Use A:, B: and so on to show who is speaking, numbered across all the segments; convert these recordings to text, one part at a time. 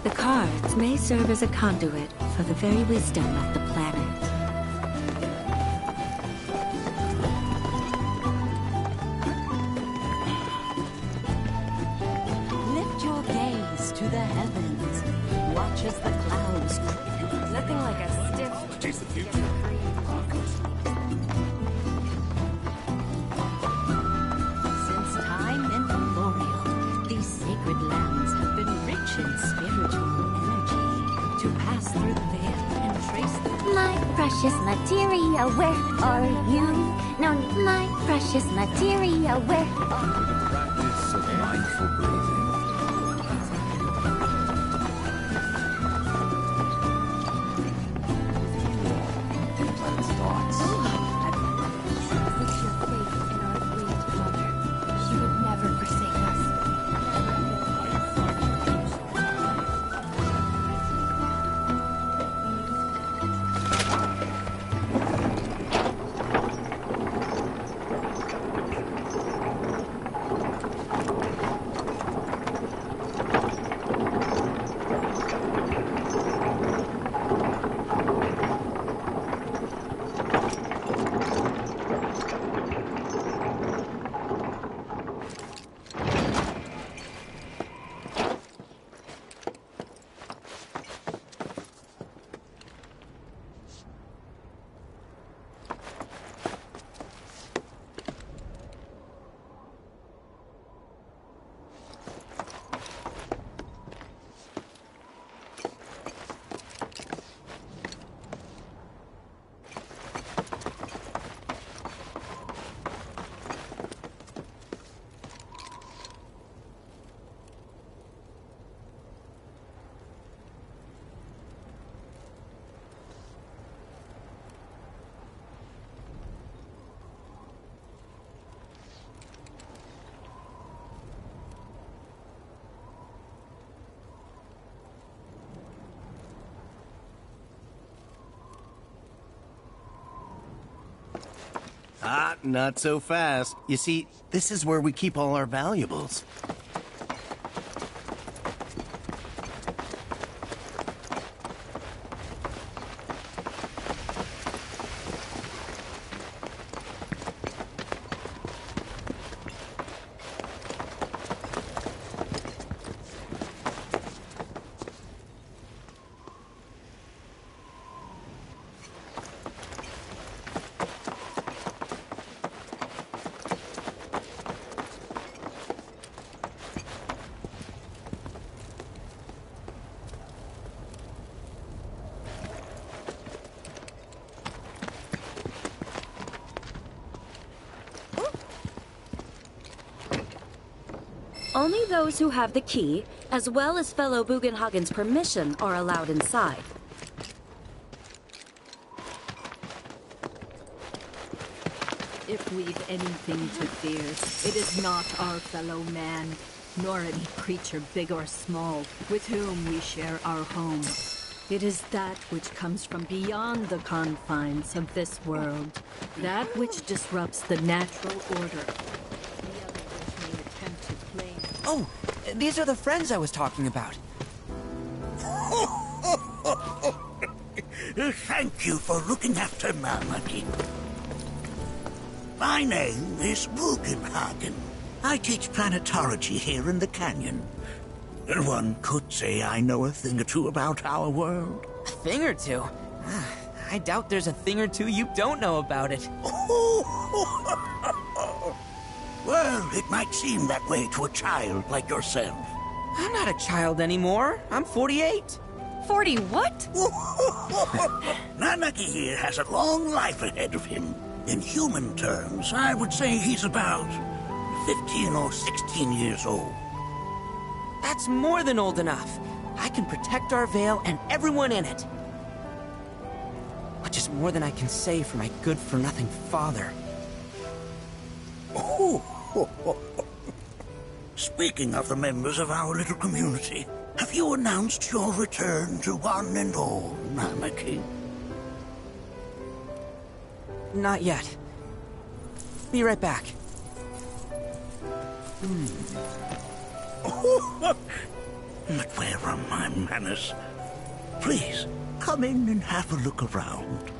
A: The cards may serve as a conduit for the very wisdom of the planet.
B: Lift your gaze to the heavens. Watch as the clouds.
A: Nothing like a stiff...
C: Taste the future.
B: Since time immemorial, these sacred lands have been rich in spiritual energy. To pass through the veil and trace the...
D: My precious materia, where are you? No, my precious materia, where are you?
C: The practice of mindful breathing. Planet's thoughts.
A: Put your faith in our great mother. She would never forsake us.
E: Ah, not so fast. You see, this is where we keep all our valuables.
A: Only those who have the key, as well as fellow Bugenhagen's permission, are allowed inside.
B: If we've anything to fear, it is not our fellow man, nor any creature big or small, with whom we share our home. It is that which comes from beyond the confines of this world, that which disrupts the natural order. The others may attempt to claim...
F: Oh, these are the friends I was talking about.
G: Thank you for looking after Marmaduke. My name is Bugenhagen. I teach planetology here in the canyon. One could say I know a thing or two about our world.
F: A thing or two? I doubt there's a thing or two you don't know about it.
G: Well, it might seem that way to a child like yourself.
F: I'm not a child anymore. I'm 48.
A: 40 what?
G: Nanaki here has a long life ahead of him. In human terms, I would say he's about 15 or 16 years old.
F: That's more than old enough. I can protect our Vale and everyone in it. Which is more than I can say for my good-for-nothing father.
G: Speaking of the members of our little community, have you announced your return to one and all, Nanaki?
F: Not yet. Be right back.
G: But where are my manners? Please, come in and have a look around.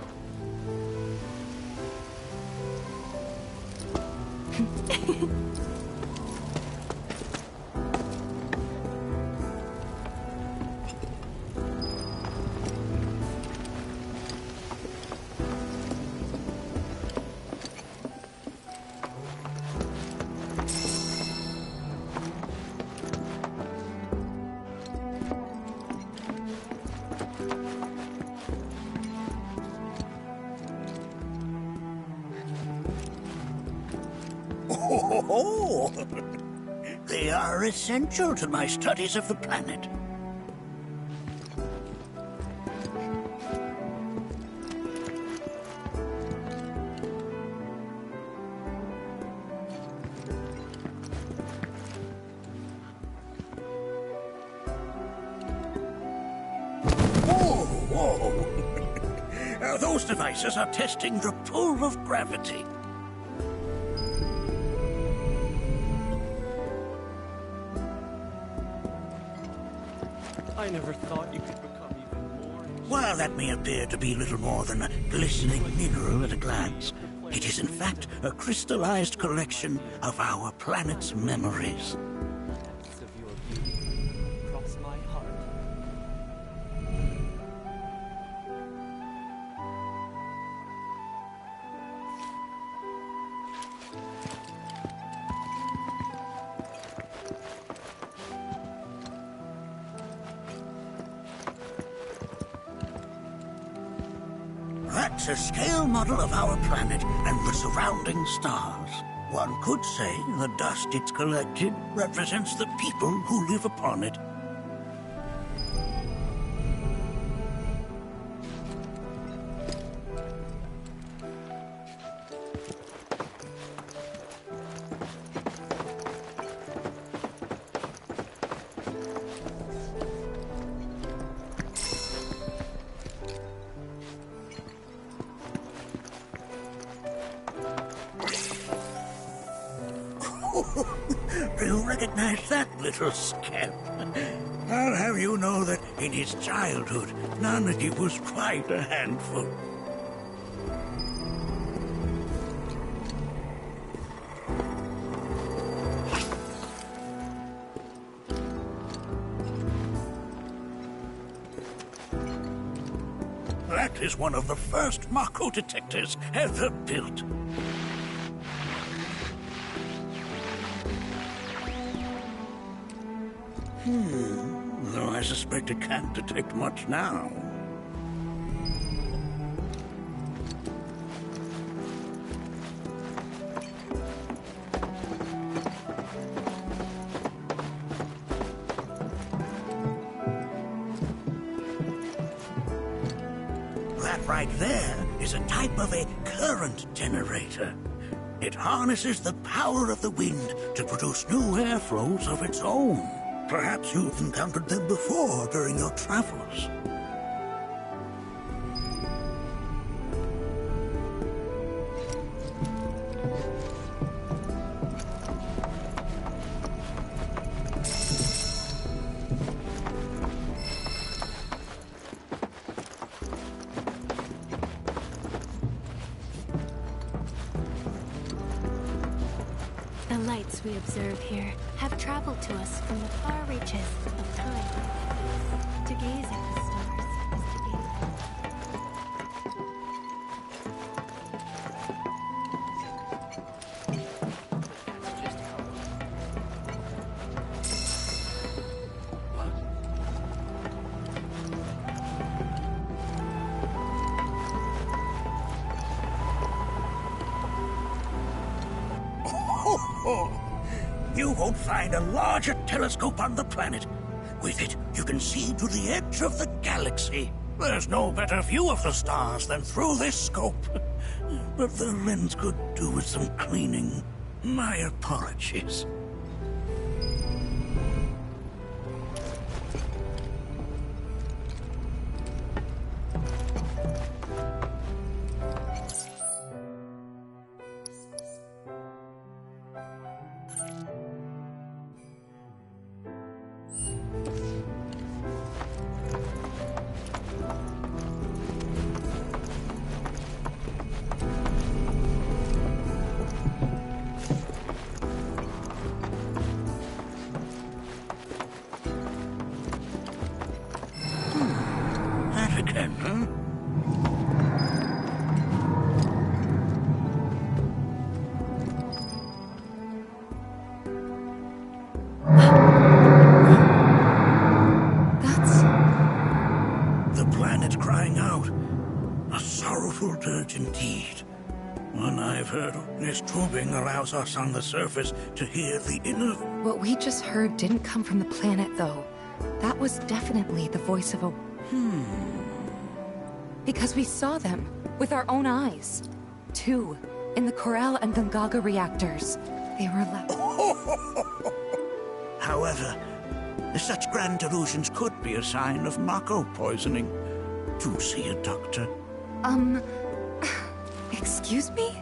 G: Oh, they are essential to my studies of the planet. Whoa. Those devices are testing the pull of gravity.
H: I never thought you could become even more...
G: While that may appear to be little more than a glistening mineral at a glance, it is in fact a crystallized collection of our planet's memories.
H: depths of your beauty cross my heart.
G: That's a scale model of our planet and the surrounding stars. One could say the dust it's collected represents the people who live upon it. Do you recognize that little scamp? I'll have you know that in his childhood, none of you was quite a handful. That is one of the first Mako detectors ever built. Though I suspect it can't detect much now. That right there is a type of a current generator. It harnesses the power of the wind to produce new airflows of its own. Perhaps you've encountered them before during your travels.
D: The lights we observe here have traveled to us from the far reaches of time. To gaze at the stars is to gaze.
G: You won't find a larger telescope on the planet. With it, you can see to the edge of the galaxy. There's no better view of the stars than through this scope. But the lens could do with some cleaning. My apologies. again, huh? The planet crying out. A sorrowful dirge indeed. One I've heard this tubing allows us on the surface to hear the inner...
I: What we just heard didn't come from the planet, though. That was definitely the voice of a... Because we saw them, with our own eyes. Two, in the Corel and Gungaga reactors. They were
G: However, such grand delusions could be a sign of Mako poisoning. Do see a doctor.
I: Excuse me?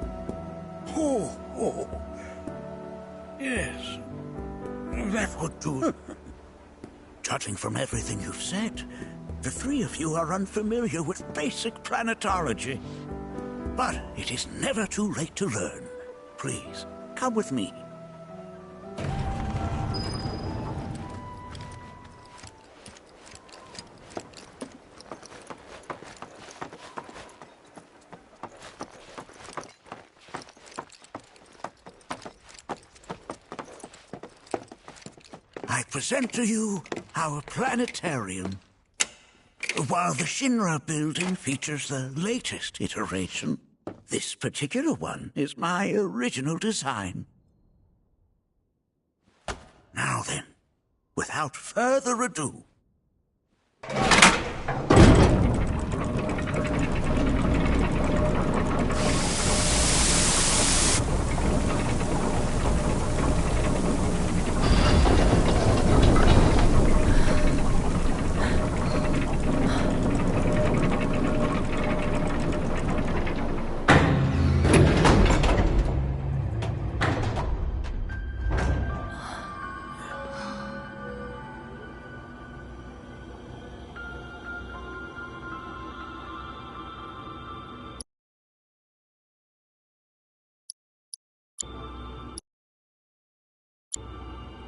G: Oh. Yes. That would do. Judging from everything you've said, the three of you are unfamiliar with basic planetology. But it is never too late to learn. Please, come with me. I present to you our planetarium. While the Shinra building features the latest iteration, this particular one is my original design. Now then, without further ado...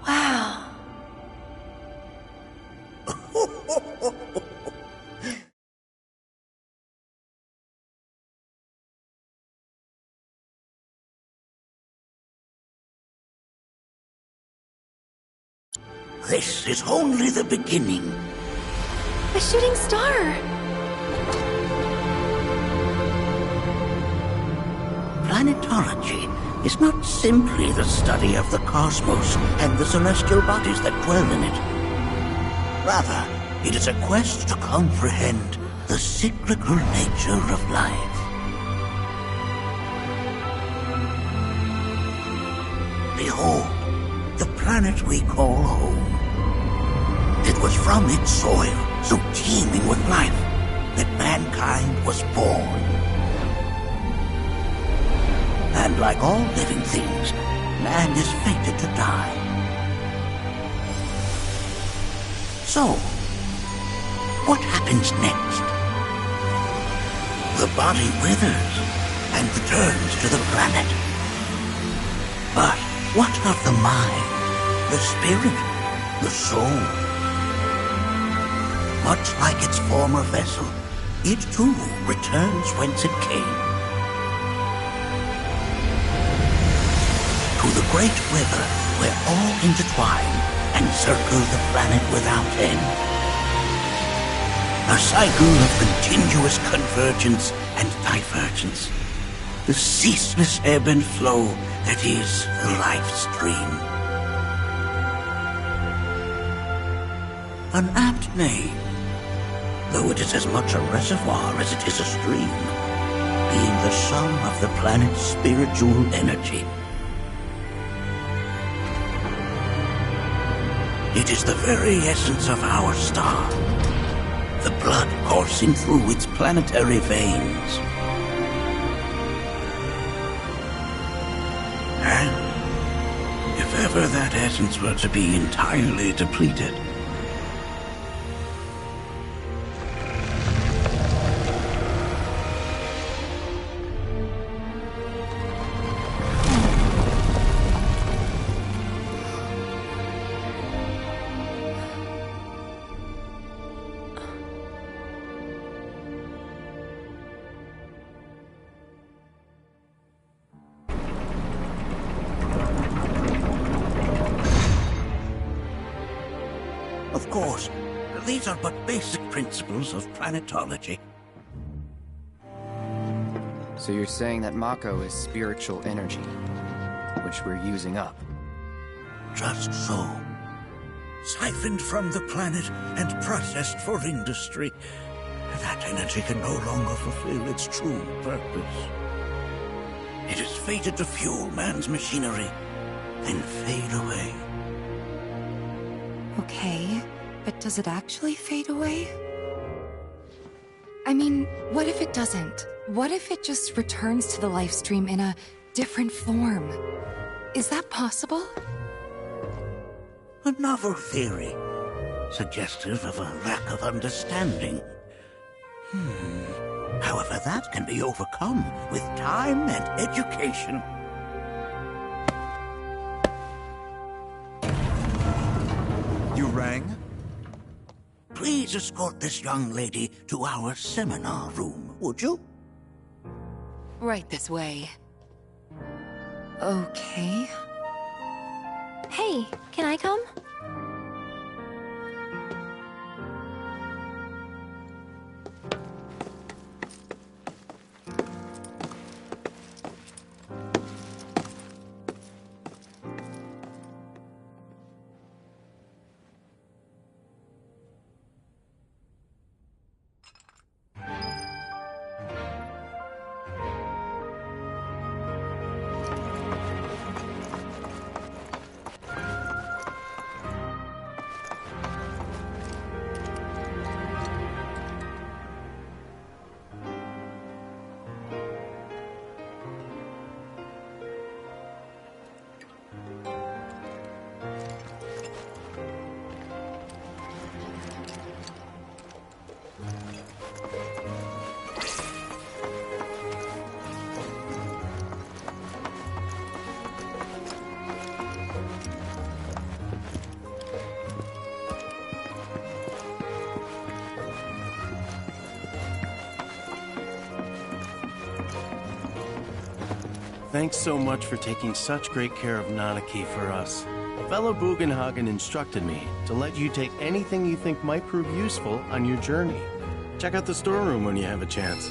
I: Wow.
G: This is only the beginning.
I: A shooting star!
G: Planetology is not simply the study of the cosmos and the celestial bodies that dwell in it. Rather, it is a quest to comprehend the cyclical nature of life. Behold, the planet we call home. It was from its soil, so teeming with life, that mankind was born. And like all living things, man is fated to die. So, what happens next? The body withers and returns to the planet. But what of the mind, the spirit, the soul? Much like its former vessel, it too returns whence it came. To the great river where all intertwine and circle the planet without end. A cycle of continuous convergence and divergence. The ceaseless ebb and flow that is the life stream. An apt name, though it is as much a reservoir as it is a stream, being the sum of the planet's spiritual energy. It is the very essence of our star, the blood coursing through its planetary veins. And if ever that essence were to be entirely depleted, Of course, these are but basic principles of planetology.
C: So you're saying that Mako is spiritual energy, which we're using up?
G: Just so. Siphoned from the planet and processed for industry, that energy can no longer fulfill its true purpose. It is fated to fuel man's machinery, then fade away.
I: Okay, but does it actually fade away? I mean, what if it doesn't? What if it just returns to the life stream in a different form? Is that possible?
G: A novel theory, suggestive of a lack of understanding. However, that can be overcome with time and education.
J: You rang?
G: Please escort this young lady to our seminar room, would you?
I: Right this way. Okay.
D: Hey, can I come?
E: Thanks so much for taking such great care of Nanaki for us. Fellow Bugenhagen instructed me to let you take anything you think might prove useful on your journey. Check out the storeroom when you have a chance.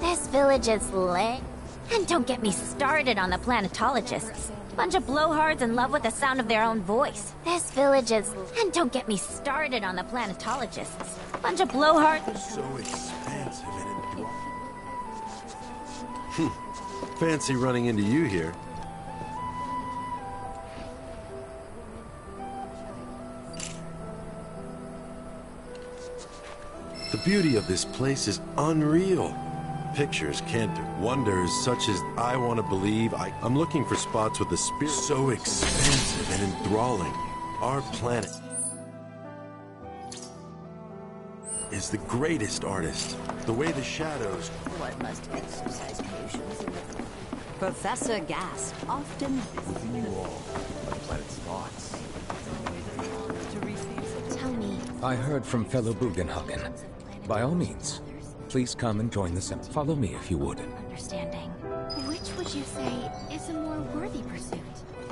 K: This village is lit. And don't get me started on the planetologists. Bunch of blowhards in love with the sound of their own voice. This village is... And don't get me started on the planetologists. Bunch of blowhards...
L: So expansive and fancy running into you here. The beauty of this place is unreal. Pictures can't do wonders such as I want to believe. I'm looking for spots with the spirit so expansive and enthralling. Our planet is the greatest artist. The way the shadows...
B: One must exercise patience in the... Professor Gast often...
J: Within you all are the planet's thoughts.
K: Tell me.
M: I heard from fellow Bugenhagen. By all means, please come and join the assembly. Follow me if you would.
K: Understanding. Which would you say is a more worthy pursuit?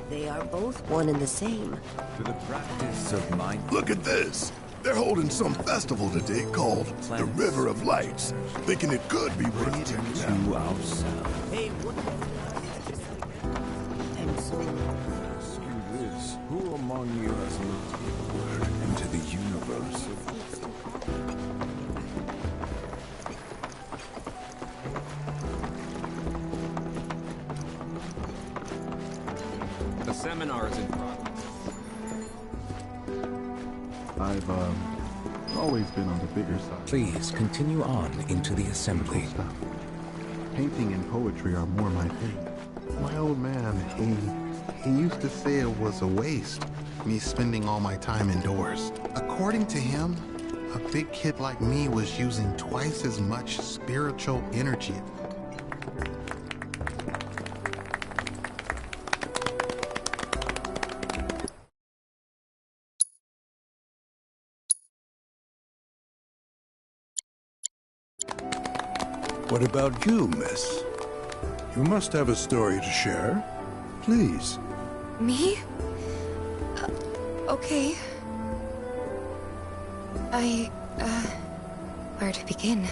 N: They are both one and the same.
J: To the practice of mind.
O: Look at this! They're holding some festival today called the River of Lights, thinking it could be worth checking out.
J: To ourselves.
N: Hey, what? And so...
J: Ask you this, who among you has looked inward into the universe?
H: The seminar is in progress.
P: I've always been on the bigger side.
M: Please continue on into the assembly.
P: Stuff. Painting and poetry are more my thing. My old man, he used to say it was a waste, me spending all my time indoors. According to him, a big kid like me was using twice as much spiritual energy.
Q: What about you, miss? You must have a story to share. Please.
I: Me? Okay. Where to begin?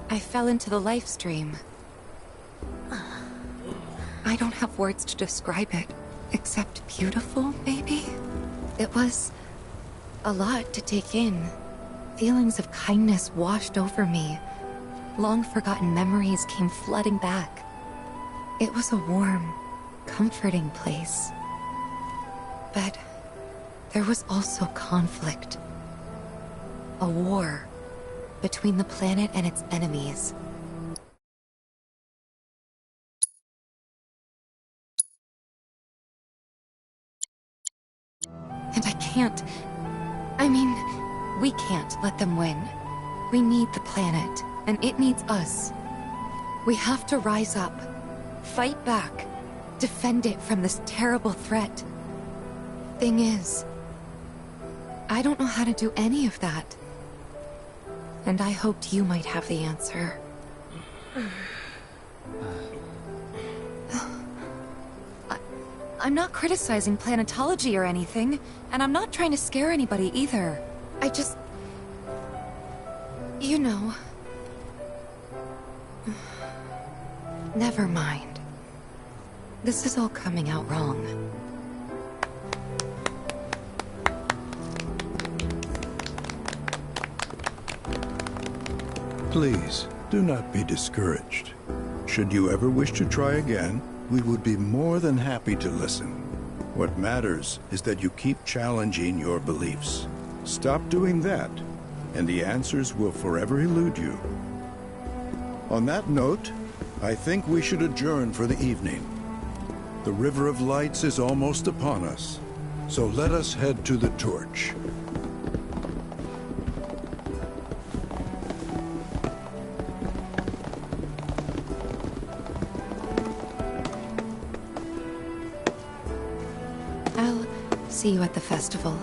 I: I fell into the life stream. I don't have words to describe it. Except beautiful, maybe? It was a lot to take in. Feelings of kindness washed over me. Long-forgotten memories came flooding back. It was a warm, comforting place. But there was also conflict. A war between the planet and its enemies. And we can't let them win. We need the planet, and it needs us. We have to rise up, fight back, defend it from this terrible threat. Thing is, I don't know how to do any of that. And I hoped you might have the answer. I'm not criticizing planetology or anything, and I'm not trying to scare anybody either. I just... You know... Never mind. This is all coming out wrong.
Q: Please, do not be discouraged. Should you ever wish to try again, we would be more than happy to listen. What matters is that you keep challenging your beliefs. Stop doing that, and the answers will forever elude you. On that note, I think we should adjourn for the evening. The River of Lights is almost upon us, so let us head to the torch.
I: I'll see you at the festival.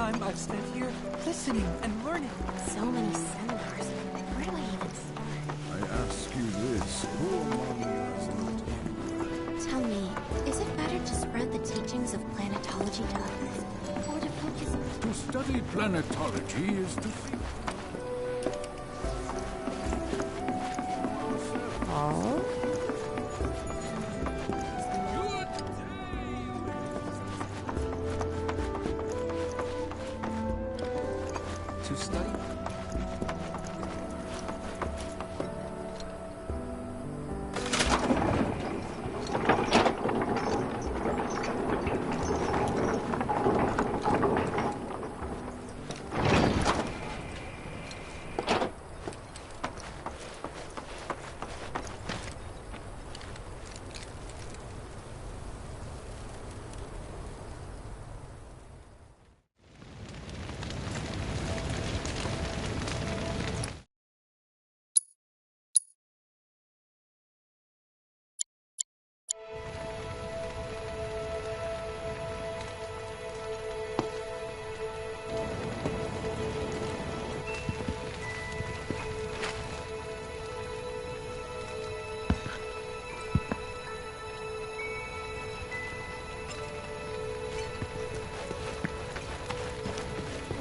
R: time I've spent here, listening and learning.
D: So many seminars. Where do I even start?
J: I ask you this, who among you has lived?
D: Tell me, is it better to spread the teachings of planetology to others, or to focus on...
J: To study planetology is to think.
D: Oh?
C: To study?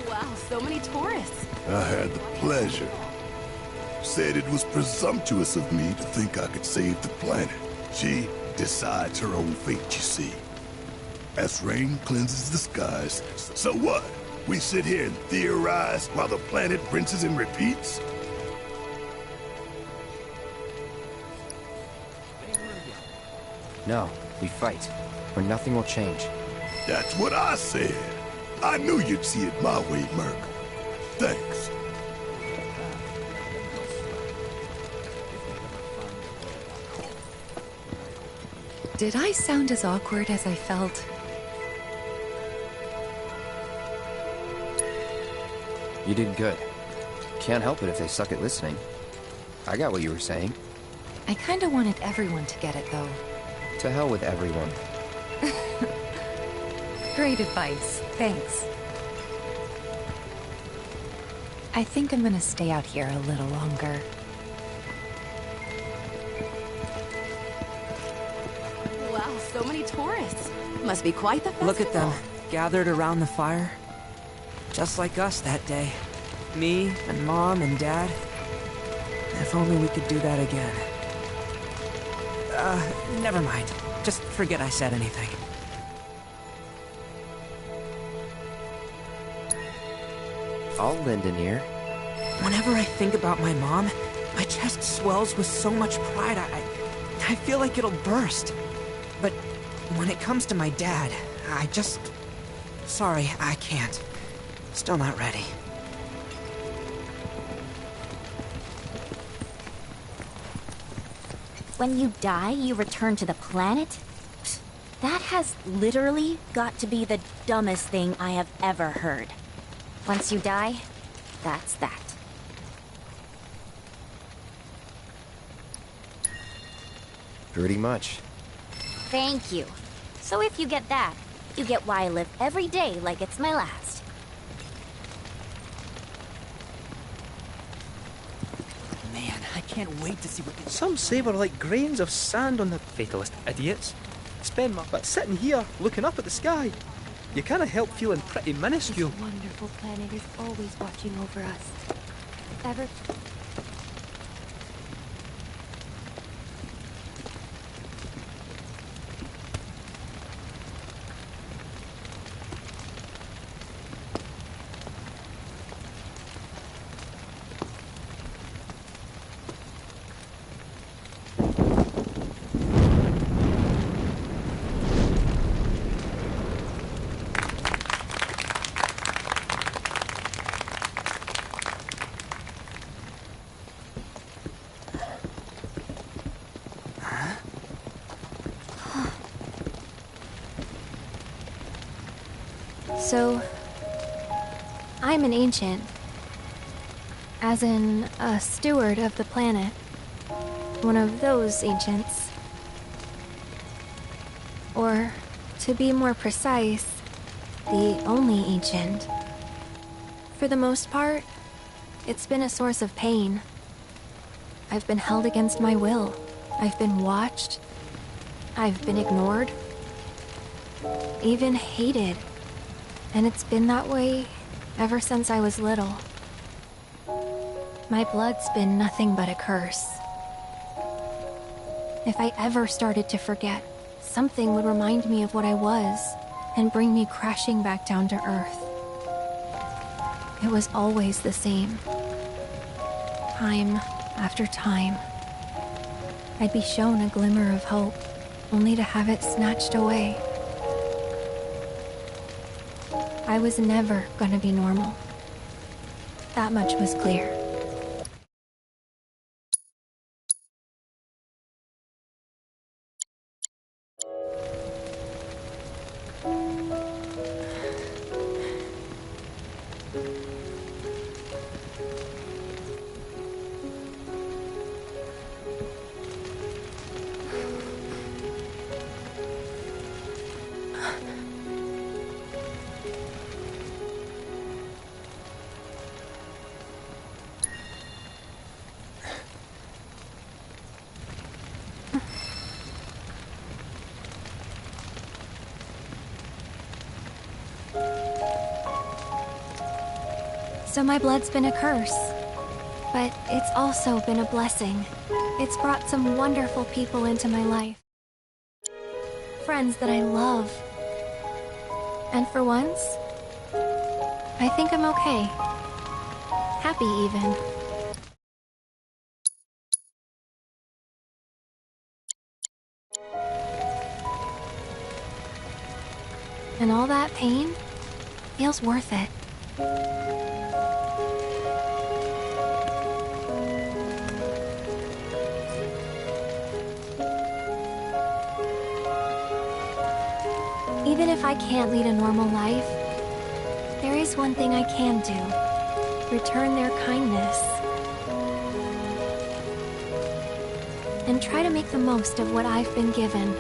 B: Wow, so many tourists.
O: I had the pleasure. Said it was presumptuous of me to think I could save the planet. She decides her own fate, you see. As rain cleanses the skies, so what? We sit here and theorize while the planet rinses and repeats?
C: No, we fight, or nothing will change.
O: That's what I said. I knew you'd see it my way, Merc. Thanks.
I: Did I sound as awkward as I felt?
C: You did good. Can't help it if they suck at listening. I got what you were saying.
I: I kinda wanted everyone to get it, though.
C: To hell with everyone.
I: Great advice. Thanks. I think I'm gonna stay out here a little longer.
B: Wow, so many tourists. Must be quite the festival.
F: Look at them, gathered around the fire. Just like us that day. Me and Mom and Dad. If only we could do that again. Never mind. Just forget I said anything.
C: I'll lend an ear.
F: Whenever I think about my mom, my chest swells with so much pride, I feel like it'll burst. But when it comes to my dad, I just... Sorry, I can't. Still not ready.
K: When you die, you return to the planet? Psst, that has literally got to be the dumbest thing I have ever heard. Once you die, that's that.
C: Pretty much.
K: Thank you. So if you get that, you get why I live every day like it's my last.
R: Man, I can't wait to see what they... Some say we're like grains of sand on the fatalist idiots. Spend my... But sitting here, looking up at the sky, you can't help feeling pretty minuscule.
D: This wonderful planet is always watching over us. Ever... So, I'm an ancient. As in, a steward of the planet. One of those ancients. Or, to be more precise, the only ancient. For the most part, it's been a source of pain. I've been held against my will. I've been watched. I've been ignored. Even hated. And it's been that way ever since I was little. My blood's been nothing but a curse. If I ever started to forget, something would remind me of what I was and bring me crashing back down to earth. It was always the same. Time after time. I'd be shown a glimmer of hope, only to have it snatched away. I was never gonna be normal. That much was clear. So my blood's been a curse, but it's also been a blessing. It's brought some wonderful people into my life. Friends that I love. And for once, I think I'm okay. Happy even. And all that pain feels worth it. Even if I can't lead a normal life, there is one thing I can do. Return their kindness. And try to make the most of what I've been given.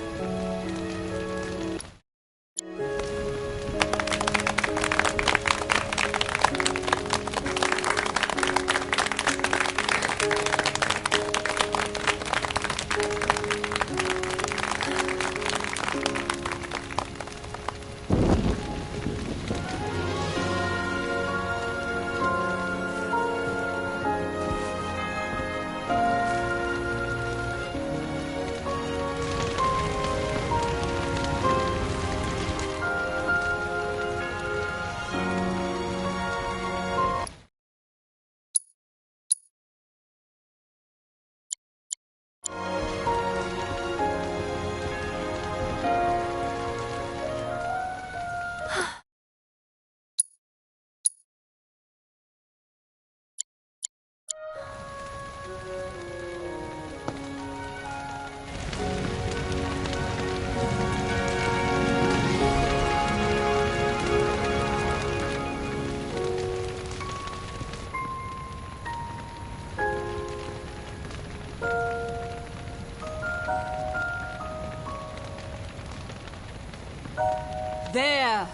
B: There!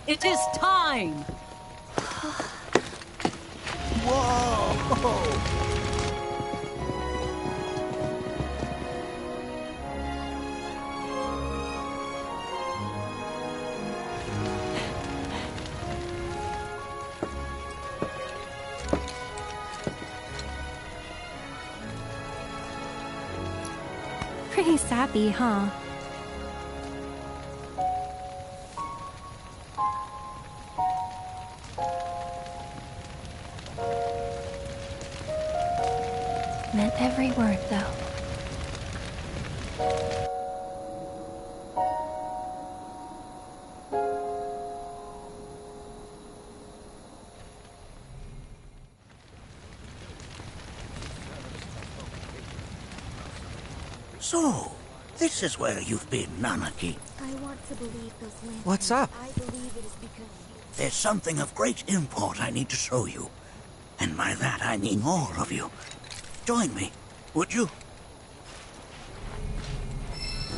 B: It is time!
O: Whoa!
D: Pretty sappy, huh? Meant every word, though.
G: So, this is where you've been, Nanaki.
D: I want to believe those lanterns.
F: What's up?
D: I believe it is because...
G: There's something of great import I need to show you. And by that I mean all of you. Join me, would you?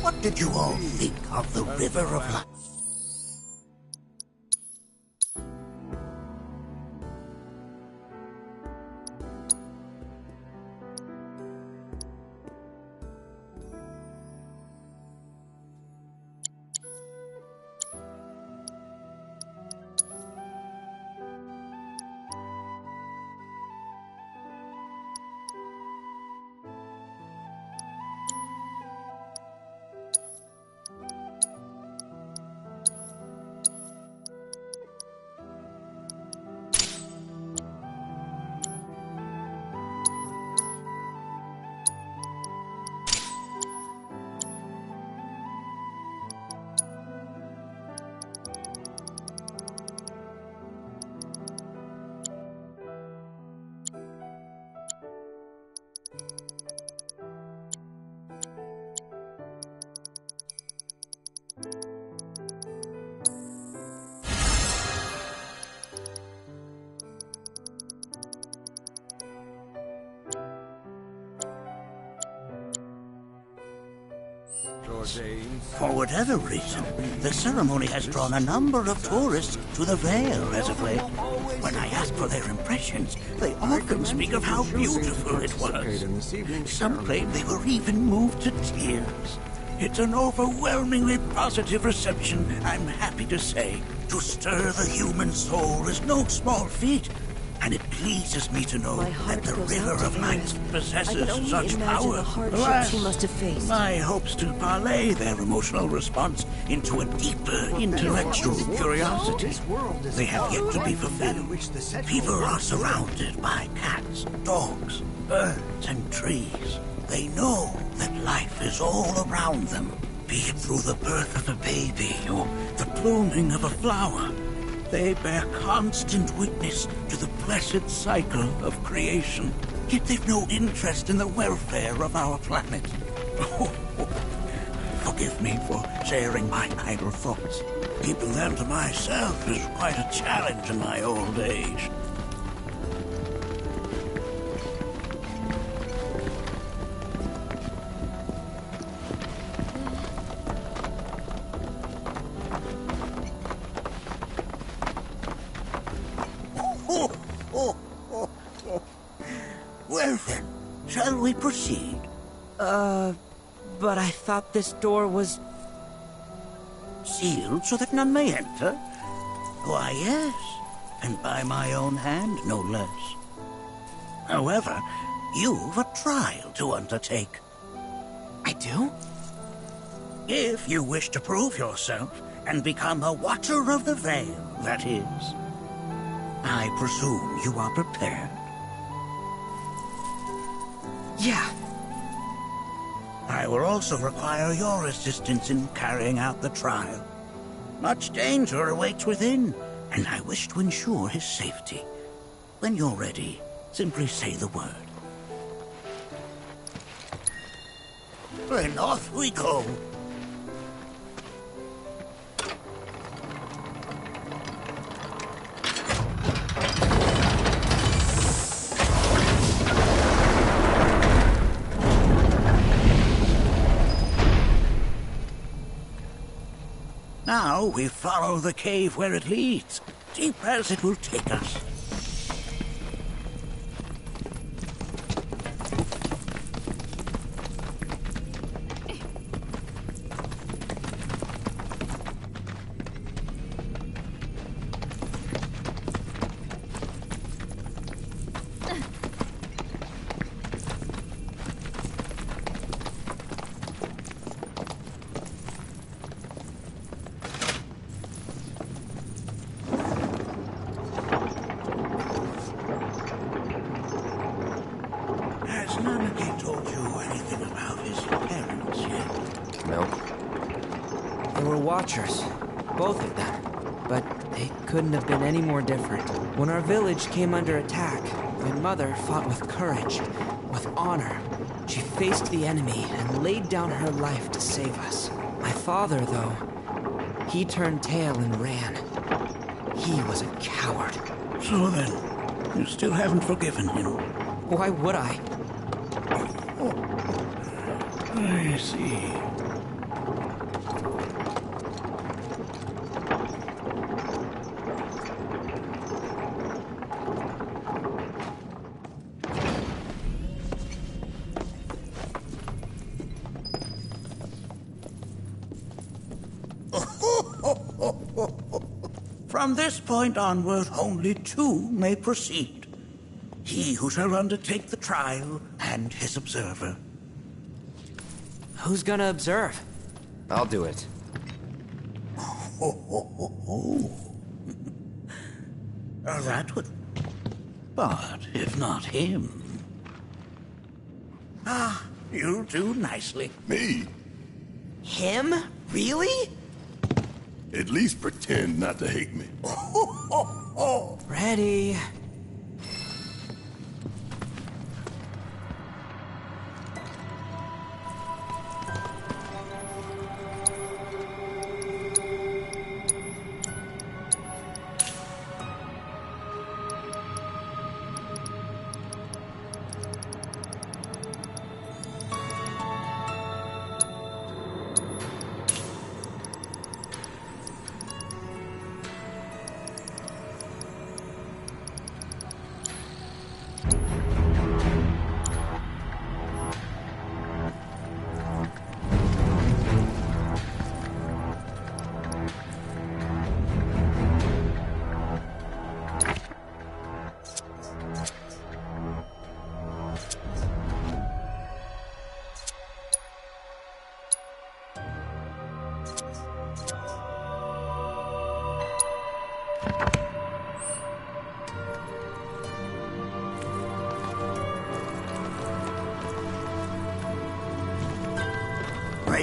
G: What did you all think of the River of Life? us. For whatever reason, the ceremony has drawn a number of tourists to the Vale as of late. When I ask for their impressions, they often speak of how beautiful it was. Some claim they were even moved to tears. It's an overwhelmingly positive reception, I'm happy to say. To stir the human soul is no small feat, and it pleases me to know that the River of Light possesses such power. Alas,
N: she must have faced.
G: my hopes to parlay their emotional response into a deeper intellectual curiosity. They have yet to be fulfilled. People are surrounded by cats, dogs, birds, and trees. They know that life is all around them, be it through the birth of a baby or the blooming of a flower. They bear constant witness to the blessed cycle of creation, yet they've no interest in the welfare of our planet. Forgive me for sharing my idle thoughts. Keeping them to myself is quite a challenge in my old age. Well then, shall we proceed?
F: But I thought this door was...
G: Sealed so that none may enter? Why, yes, and by my own hand, no less. However, you've a trial to undertake.
F: I do?
G: If you wish to prove yourself and become a Watcher of the Vale, that is. I presume you are prepared.
F: Yeah.
G: I will also require your assistance in carrying out the trial. Much danger awaits within, and I wish to ensure his safety. When you're ready, simply say the word. Then off we go. Now we follow the cave where it leads, deep as it will take us.
F: Watchers, both of them. But they couldn't have been any more different. When our village came under attack, my mother fought with courage, with honor. She faced the enemy and laid down her life to save us. My father, though, he turned tail and ran. He was a coward.
G: So then, you still haven't forgiven him?
F: Why would I?
G: I see. From this point onward, only two may proceed. He who shall undertake the trial, and his observer.
F: Who's gonna observe?
C: I'll do it.
G: That would... But if not him... Ah, you'll do nicely.
O: Me?
F: Him? Really?
O: At least pretend not to hate me.
F: Ready.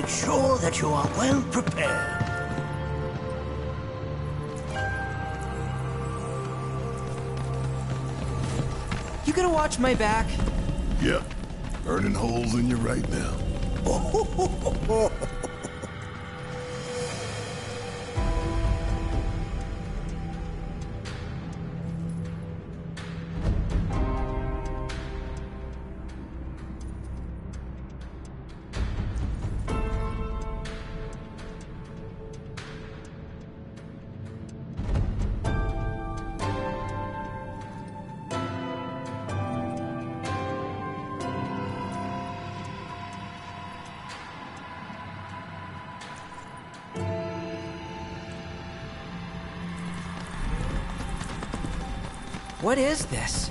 G: make sure that you are well prepared.
F: You gonna watch my back?
O: Yep. Burning holes in you right now.
F: What is this?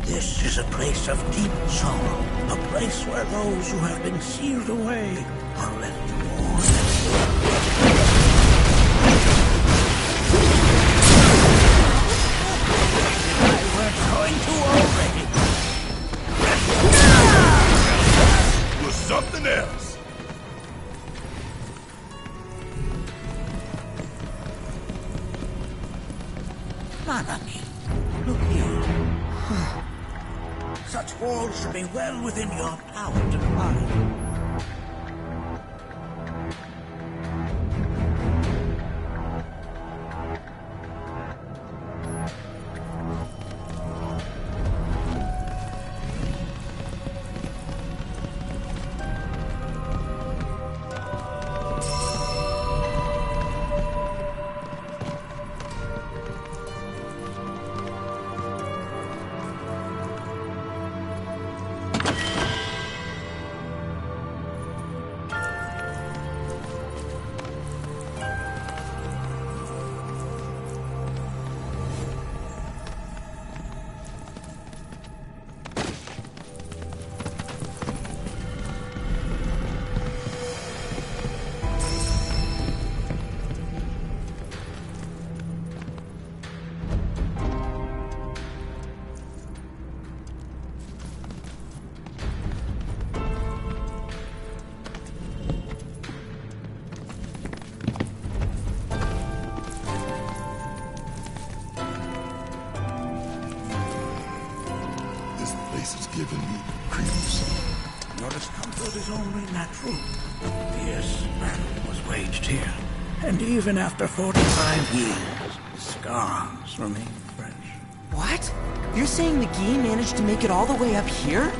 G: This is a place of deep sorrow, a place where those who have been sealed away are left to mourn. I weren't going to already.
O: It was something else.
G: Nanaki, look here. Such walls should be well within your power to climb.
O: Giving me creeps.
G: Your discomfort is only natural. Fierce battle was waged here, and even after 45 years, scars remain fresh.
F: What? You're saying the Gi managed to make it all the way up here?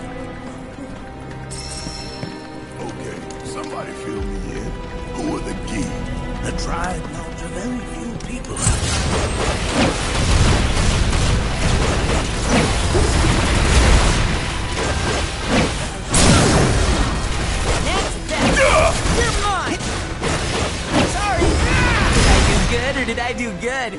O: Okay, somebody fill me in. Who are the Gi?
G: The tribe knows a very few people.
F: Good, or did I do good?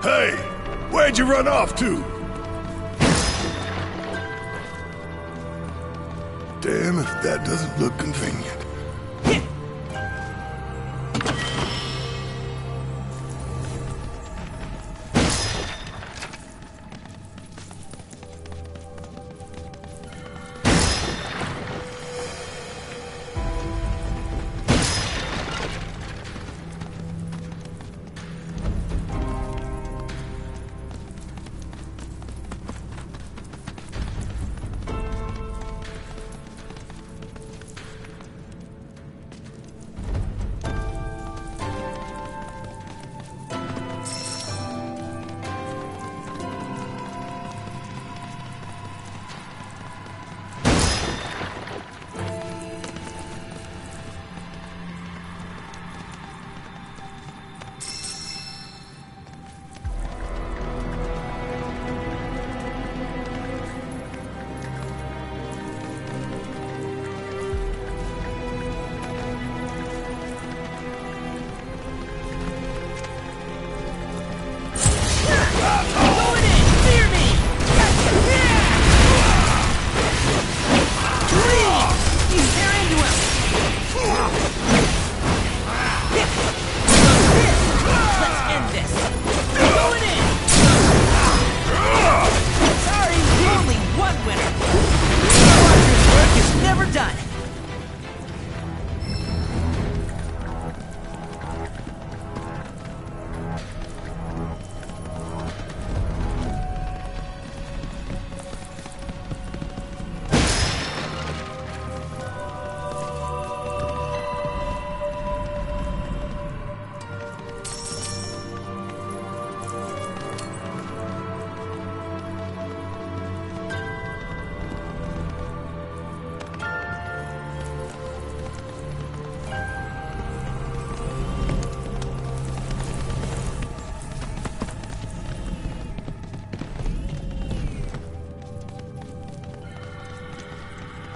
O: Hey, where'd you run off to? Damn if that doesn't look convenient.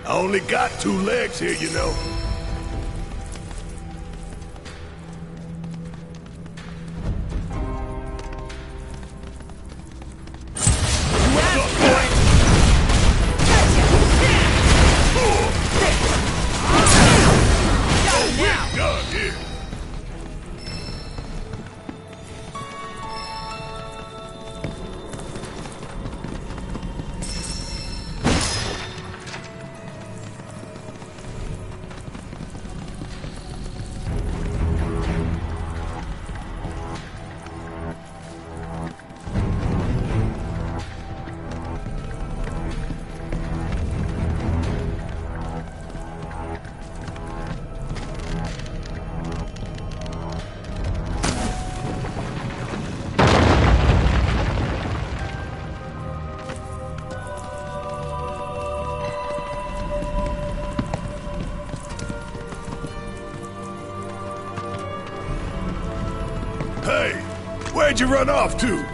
O: I only got 2 legs here, you know. Where'd you run off to?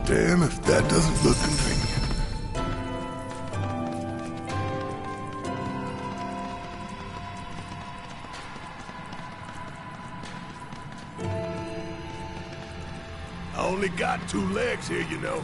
O: Damn if that doesn't look convenient. I only got 2 legs here, you know.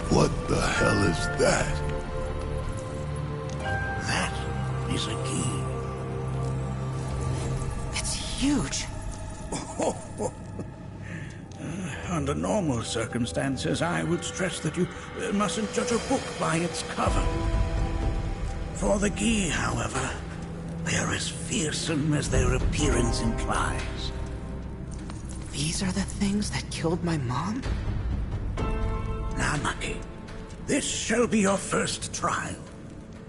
O: What the hell is that?
G: That is a key.
F: It's huge.
G: Under normal circumstances, I would stress that you mustn't judge a book by its cover. For the key, however, they are as fearsome as their appearance implies.
F: These are the things that killed my mom?
G: Now, Maki, this shall be your first trial.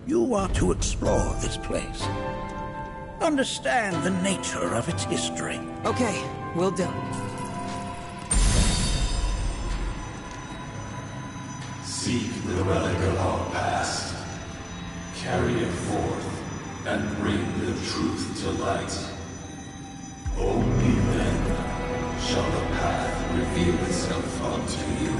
G: You are to explore this place. Understand the nature of its history.
F: Okay, will do.
S: Seek the relic of our past. Carry it forth, and bring the truth to light. Only then shall the path reveal itself unto you.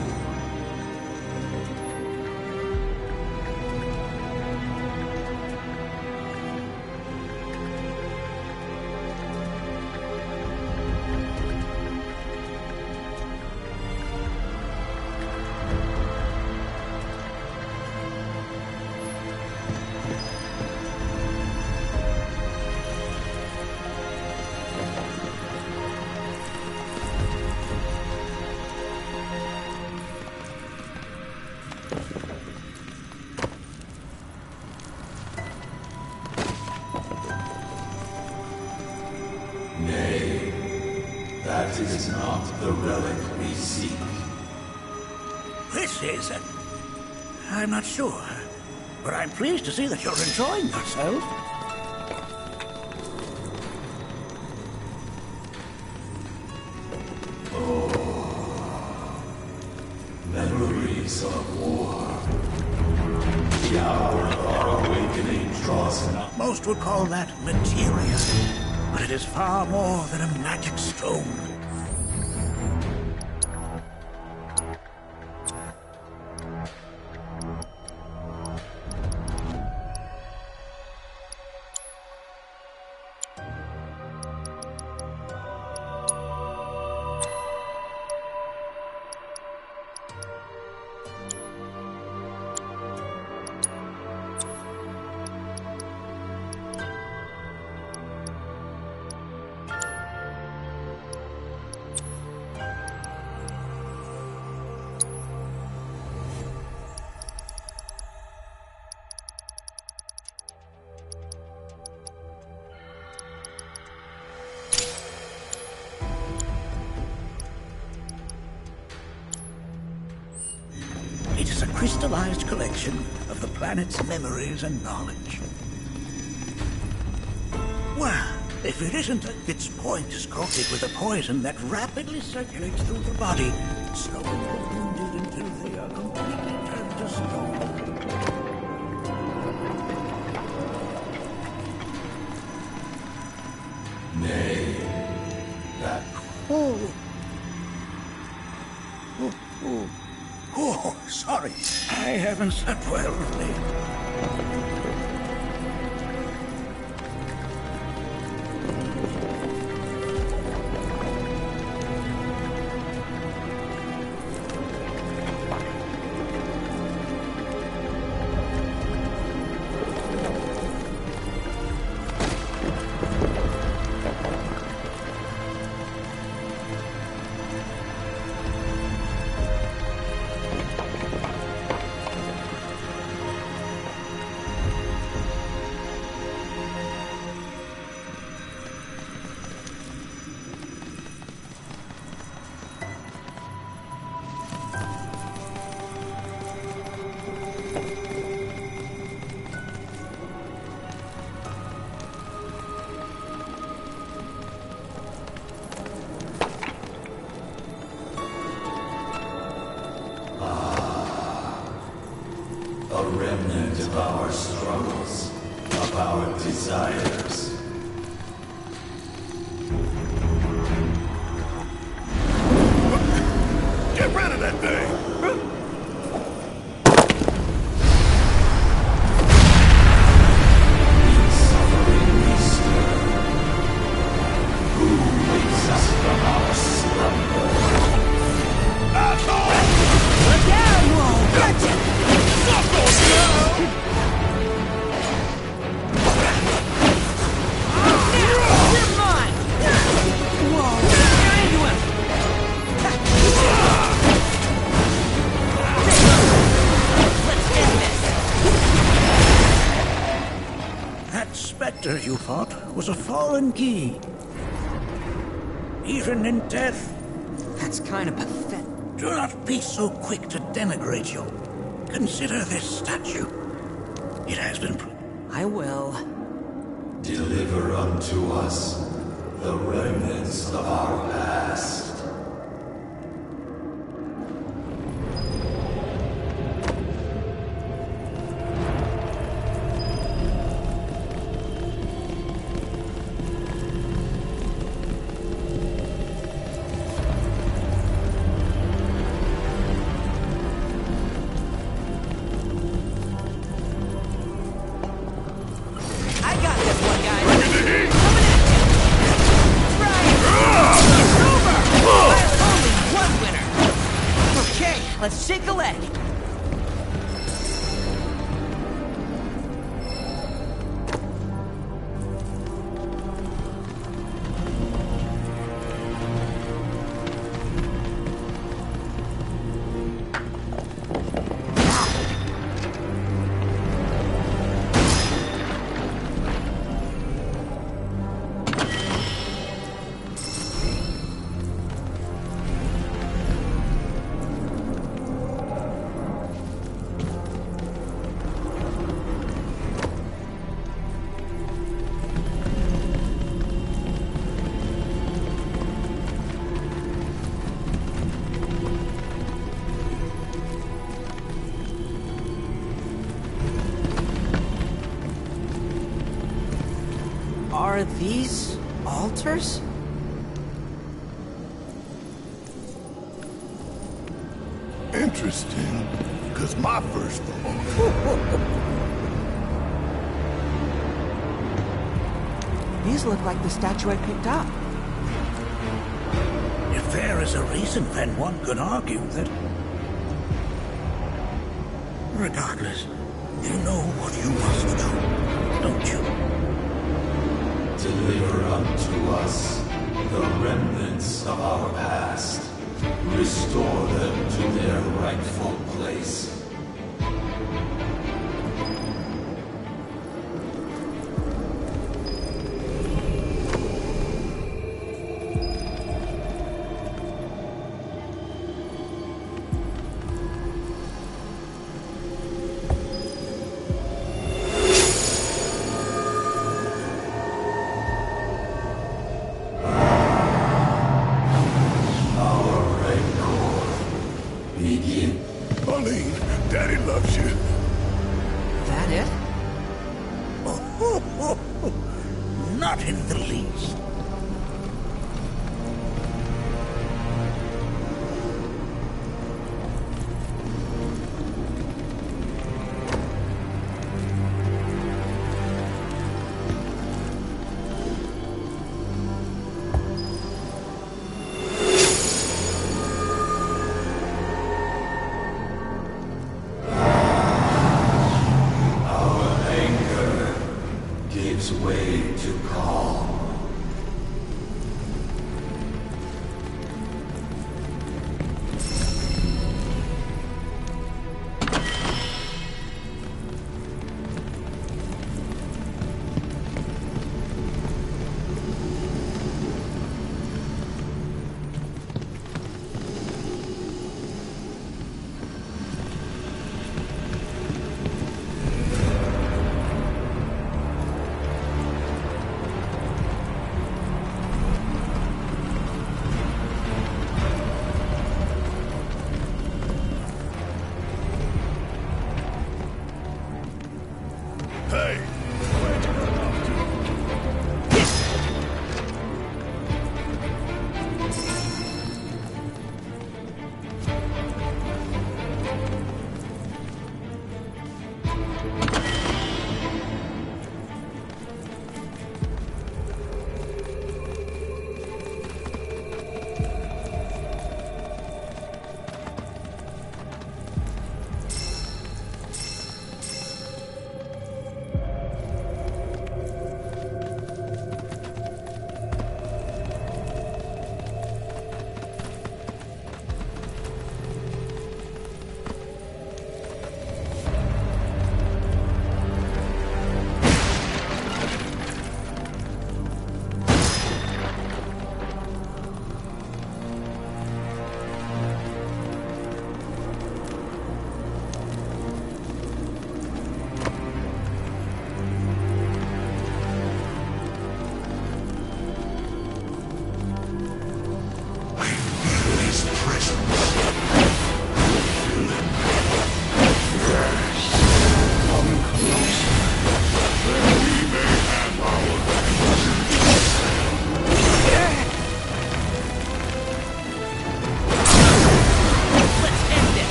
S: That is not the relic we seek.
G: This is it. I'm not sure, but I'm pleased to see that you're enjoying yourself.
S: Oh, memories of war. The hour of our awakening draws nigh.
G: Most would call that materia, but it is far more than a magic stone. It is a crystallized collection of the planet's memories and knowledge. Well, if it isn't, its point is coated with a poison that rapidly circulates through the body, slowly wounded until they are completely turned to stone.
S: Nay, that...
G: Oh, sorry. I haven't slept well lately.
S: A remnant of our struggles, of our desires.
O: Get rid of that thing!
G: That specter you fought was a fallen key. Even in death.
F: That's kind of pathetic.
G: Do not be so quick to denigrate you. Consider this statue. It has been...
F: I will.
S: Deliver unto us the remnants of our past.
F: Are these altars?
O: Interesting, because my first thought...
F: These look like the statue I picked up.
G: If there is a reason, then one could argue that... Regardless, you know what you must do, don't you?
S: Deliver unto us the remnants of our past. Restore them to their rightful place.
O: Daddy loves you.
F: That it?
G: Not in the least.
S: Way to calm.
O: Hey!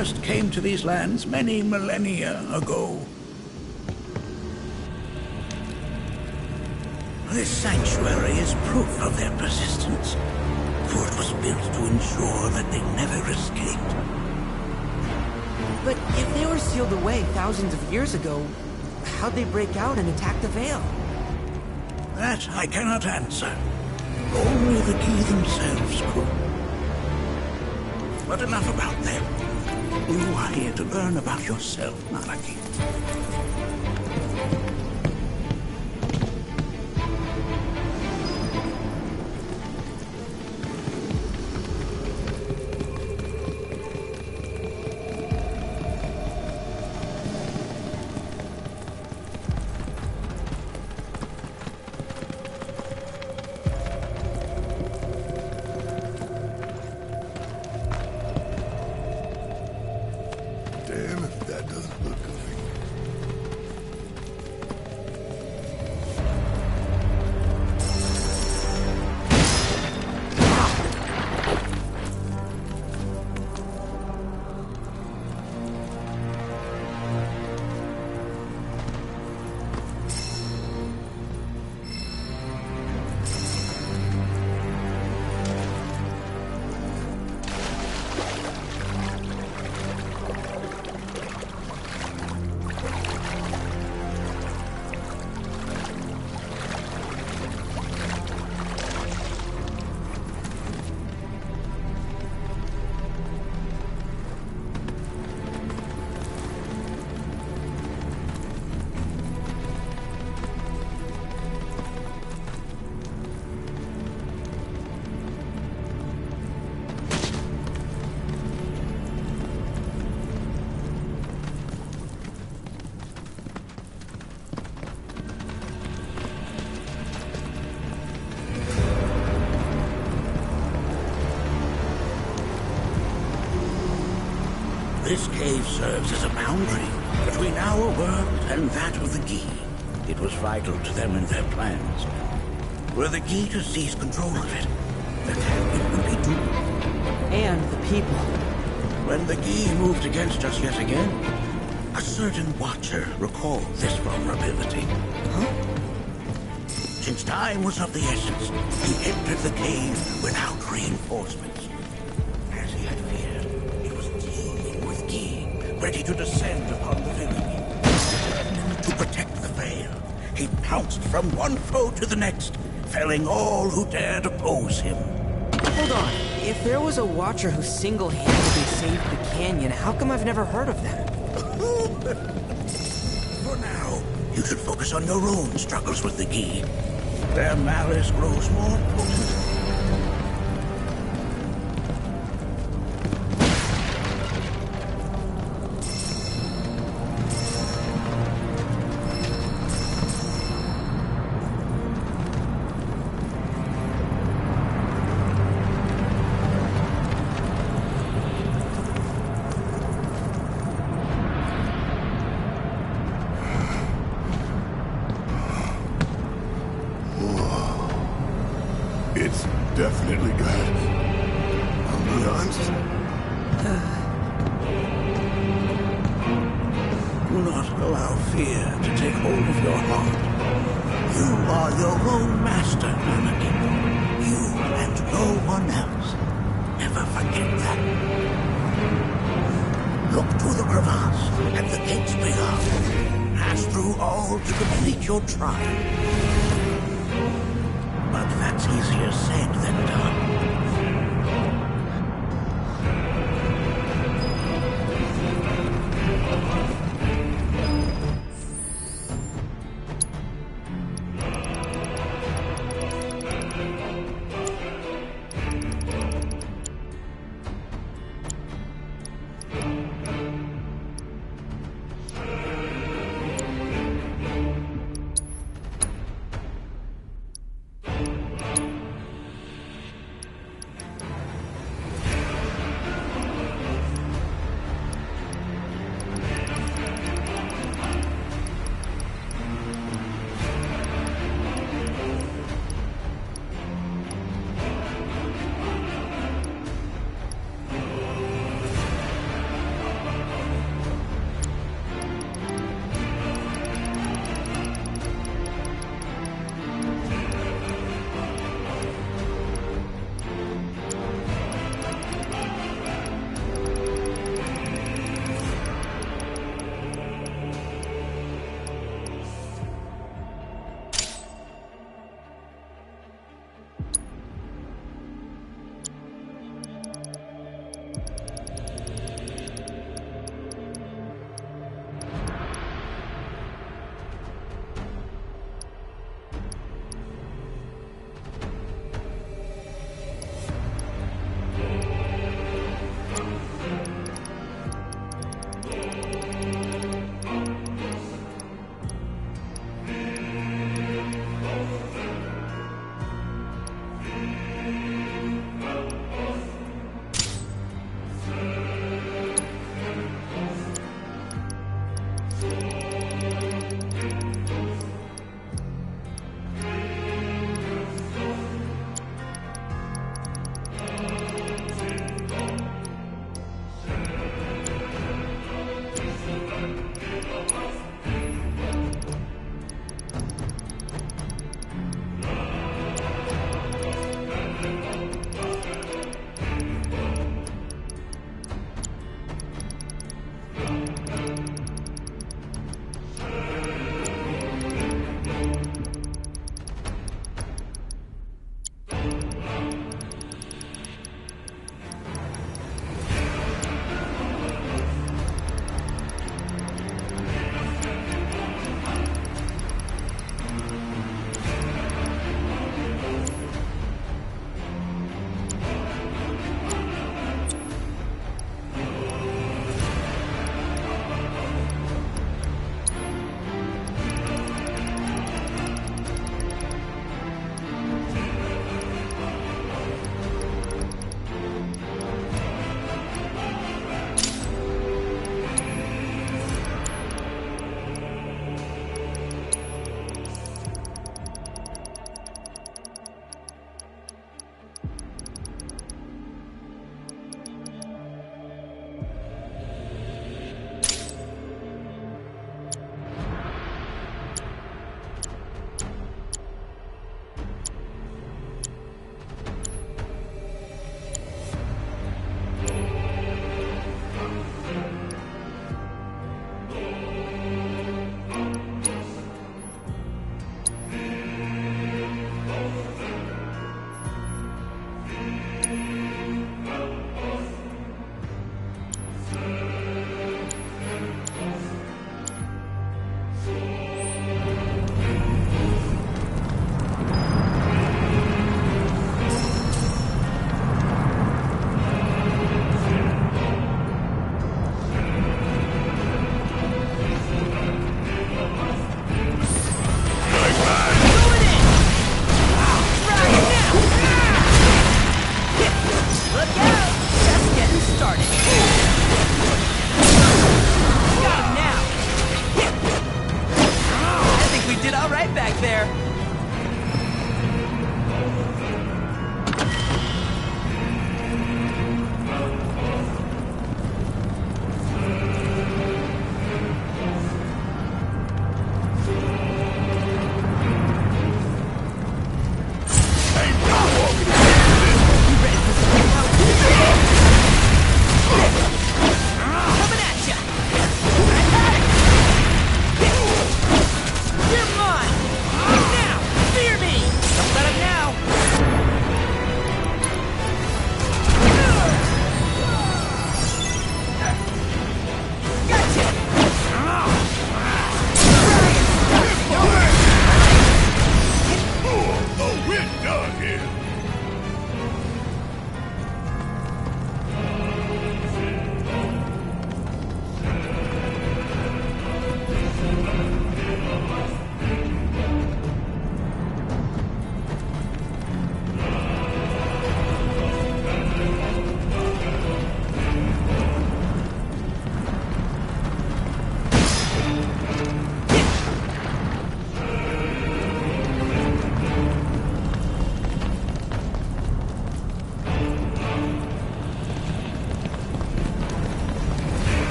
G: first came to these lands many millennia ago. This sanctuary is proof of their persistence, for it was built to ensure that they never escaped.
F: But if they were sealed away thousands of years ago, how'd they break out and attack the Veil?
G: That I cannot answer. Only the Key themselves could. But enough about them. You are here to learn about yourself, Malaki.
O: Damn if that doesn't look good. This cave serves as a boundary between our world and that of the Gi. It was vital to them and their plans. Were the Gi to seize control of it, the Canyon would be doomed.
F: And the people.
G: When the Gi moved against us yet again, a certain Watcher recalled this vulnerability.
F: Huh?
G: Since time was of the essence, he entered the cave without reinforcements. As he had feared, it was teeming with Gi, ready to descend upon the village. To protect the Veil, he pounced from one foe to the next, felling all who dared oppose him.
F: Hold on. If there was a Watcher who single-handedly saved the canyon, how come I've never heard of them?
G: For now, you should focus on your own struggles with the Gi. Their malice grows more potent.
O: It's definitely good. I'll be honest.
G: Do not allow fear to take hold of your heart. You are your own master, Anakin. You and no one else. Never forget that. Look to the crevasse and the gates beyond. Pass through all to complete your trial. But that's easier said than done.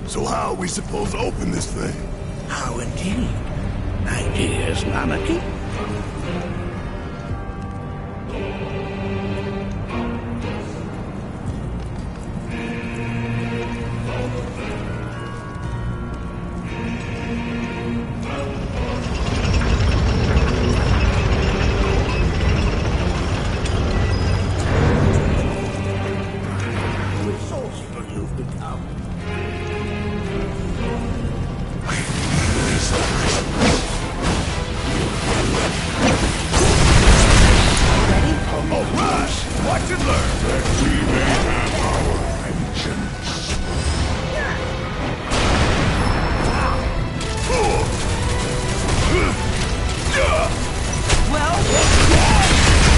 O: So how are we supposed to open this thing?
G: How indeed? Ideas, Nanaki? Resourceful you've become.
O: Watch and learn that we may have our vengeance.
F: Well,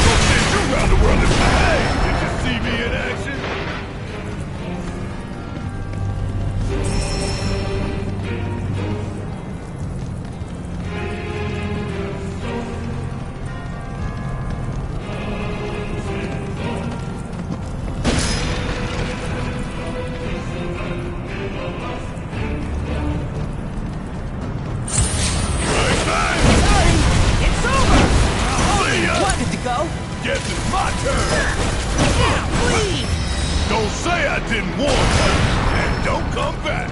O: Go send you around the world and hey, did you see me in action?
F: it's over!
O: See ya!
F: Wanted to go?
O: Guess it's my turn!
F: Now, leave!
O: Don't say I didn't warn you! And don't come back!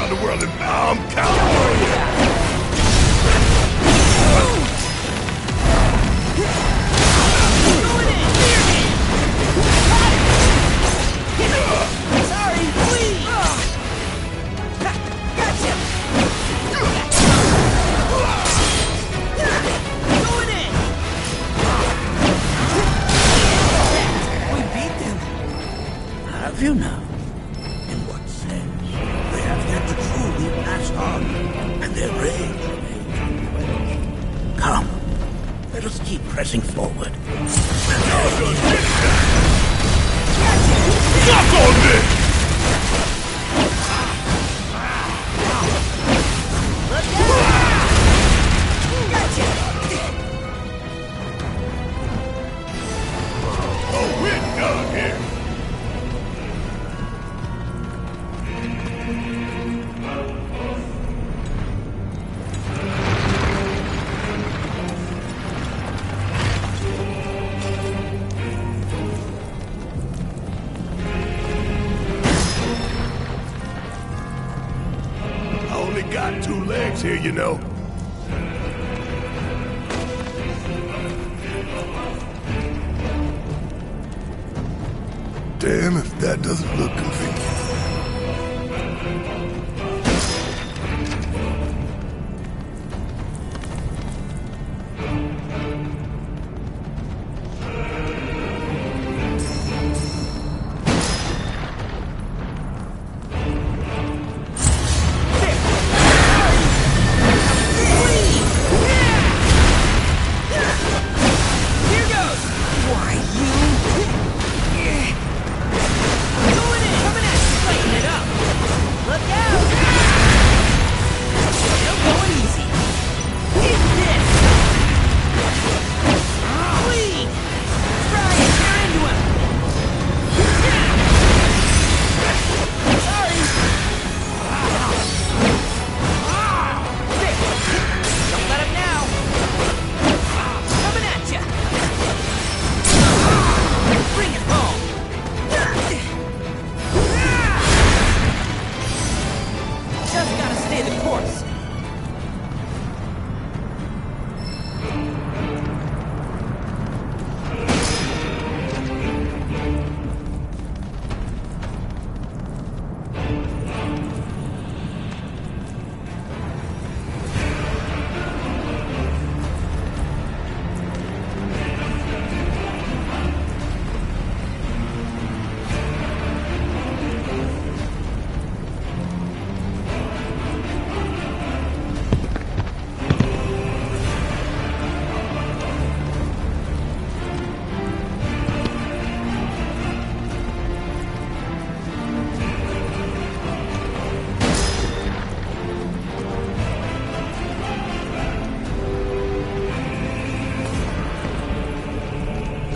O: underworld and I'm counting on you!
F: Sorry, please! Gotcha! Going in! We beat them.
G: Have you now? In what sense? They have yet to truly pass on, and their rage remains. Come, let us keep pressing forward.
O: Suck on this! Oh, we're done here. I only got 2 legs here, you know. Damn if that doesn't look convenient.
F: Here goes! Why, you... Going in! Coming at you! Lighten it up! Look out! Still going easy. Eat this! Bleed! Try and tear into him! Sorry! There! Don't let him now! Coming at ya! Bring it home! Just gotta stay the course.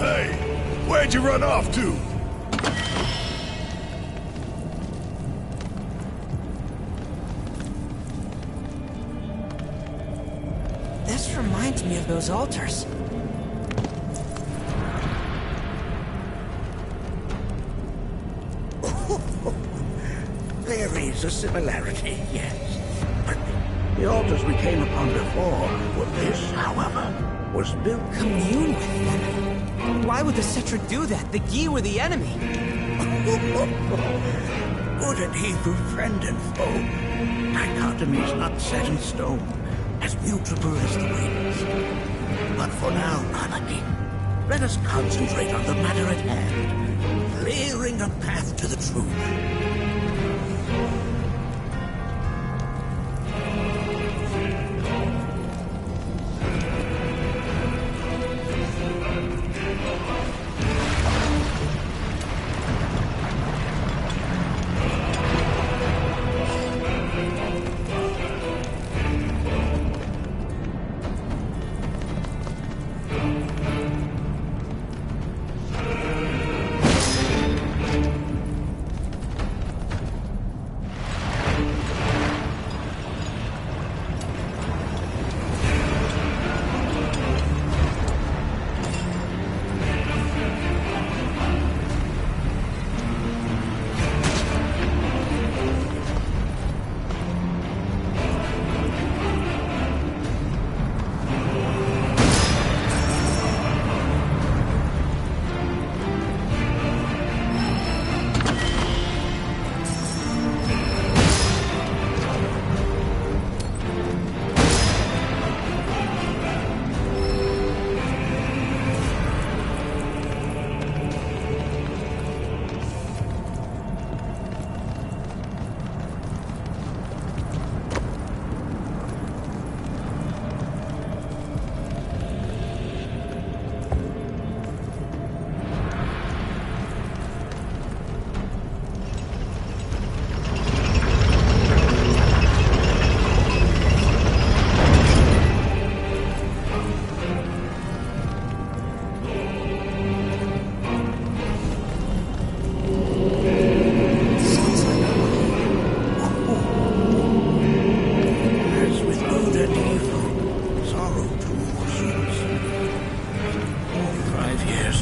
O: Hey, where'd you run off to?
F: This reminds me of those altars.
G: There is a similarity, yes. But the altars we came upon before, this, however, was built...
F: Commune with them? Why would the Cetra do that? The Gi were the enemy.
G: Good and evil, friend and foe. Dichotomy is not set in stone, as mutable as the winds. But for now, Anarchy, let us concentrate on the matter at hand, clearing a path to the truth.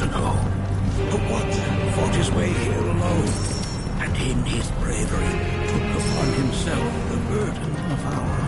G: ago. But what fought his way here alone, and in his bravery took upon himself the burden of our...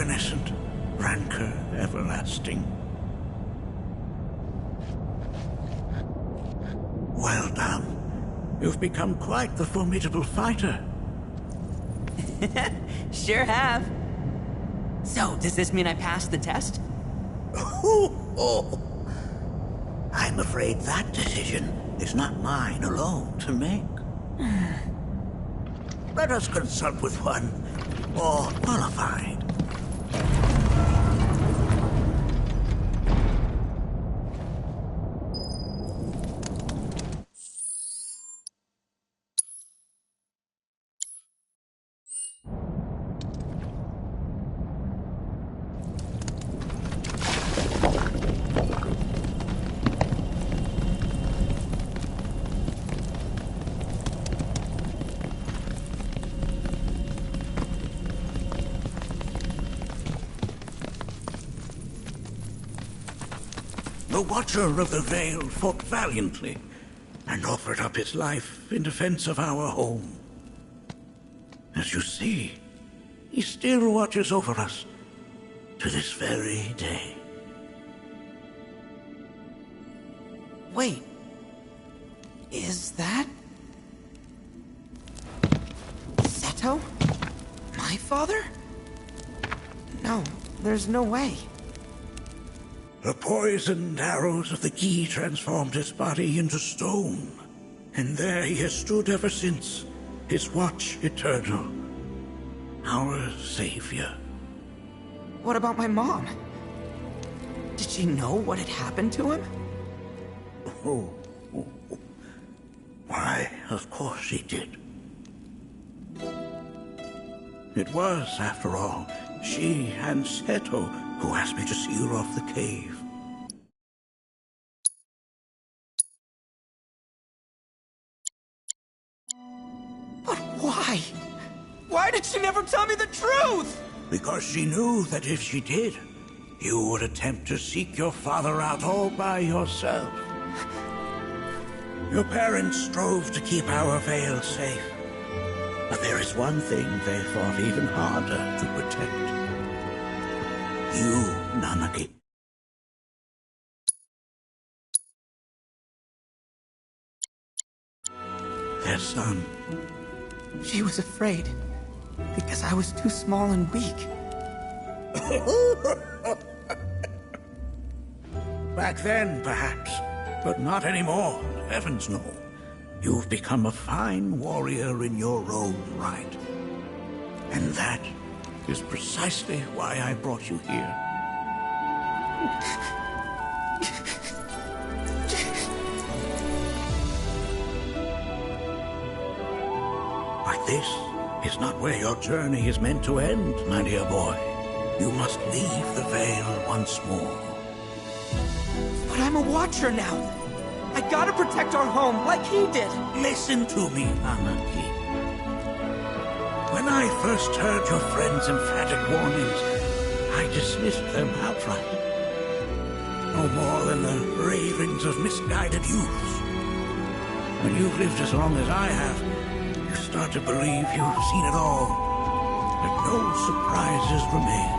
G: evanescent, rancor everlasting. Well done. You've become quite the formidable fighter.
T: Sure have. So, does this mean I passed the test?
G: I'm afraid that decision is not mine alone to make. Let us consult with one more qualified. The Watcher of the Veil fought valiantly and offered up his life in defense of our home. As you see, he still watches over us to this very day.
F: Wait. Is that... Seto? My father? No, there's no way.
G: The poisoned arrows of the key transformed his body into stone, and there he has stood ever since, his watch eternal, our savior.
F: What about my mom? Did she know what had happened to him?
G: Why, of course she did. It was, after all, she and Seto who asked me to seal off the cave.
F: But why? Why did she never tell me the truth?
G: Because she knew that if she did, you would attempt to seek your father out all by yourself. Your parents strove to keep our Veil safe. But there is one thing they fought even harder to protect. You, Nanaki. Their son.
F: She was afraid, because I was too small and weak.
G: Back then, perhaps, but not anymore. Heavens no. You've become a fine warrior in your own right. And that is precisely why I brought you here. But this is not where your journey is meant to end, my dear boy. You must leave the Veil once more.
F: But I'm a Watcher now. I gotta protect our home, like he did.
G: Listen to me, Anaki. When I first heard your friend's emphatic warnings, I dismissed them outright. No more than the ravings of misguided youths. When you've lived as long as I have, you start to believe you've seen it all, that no surprises remain.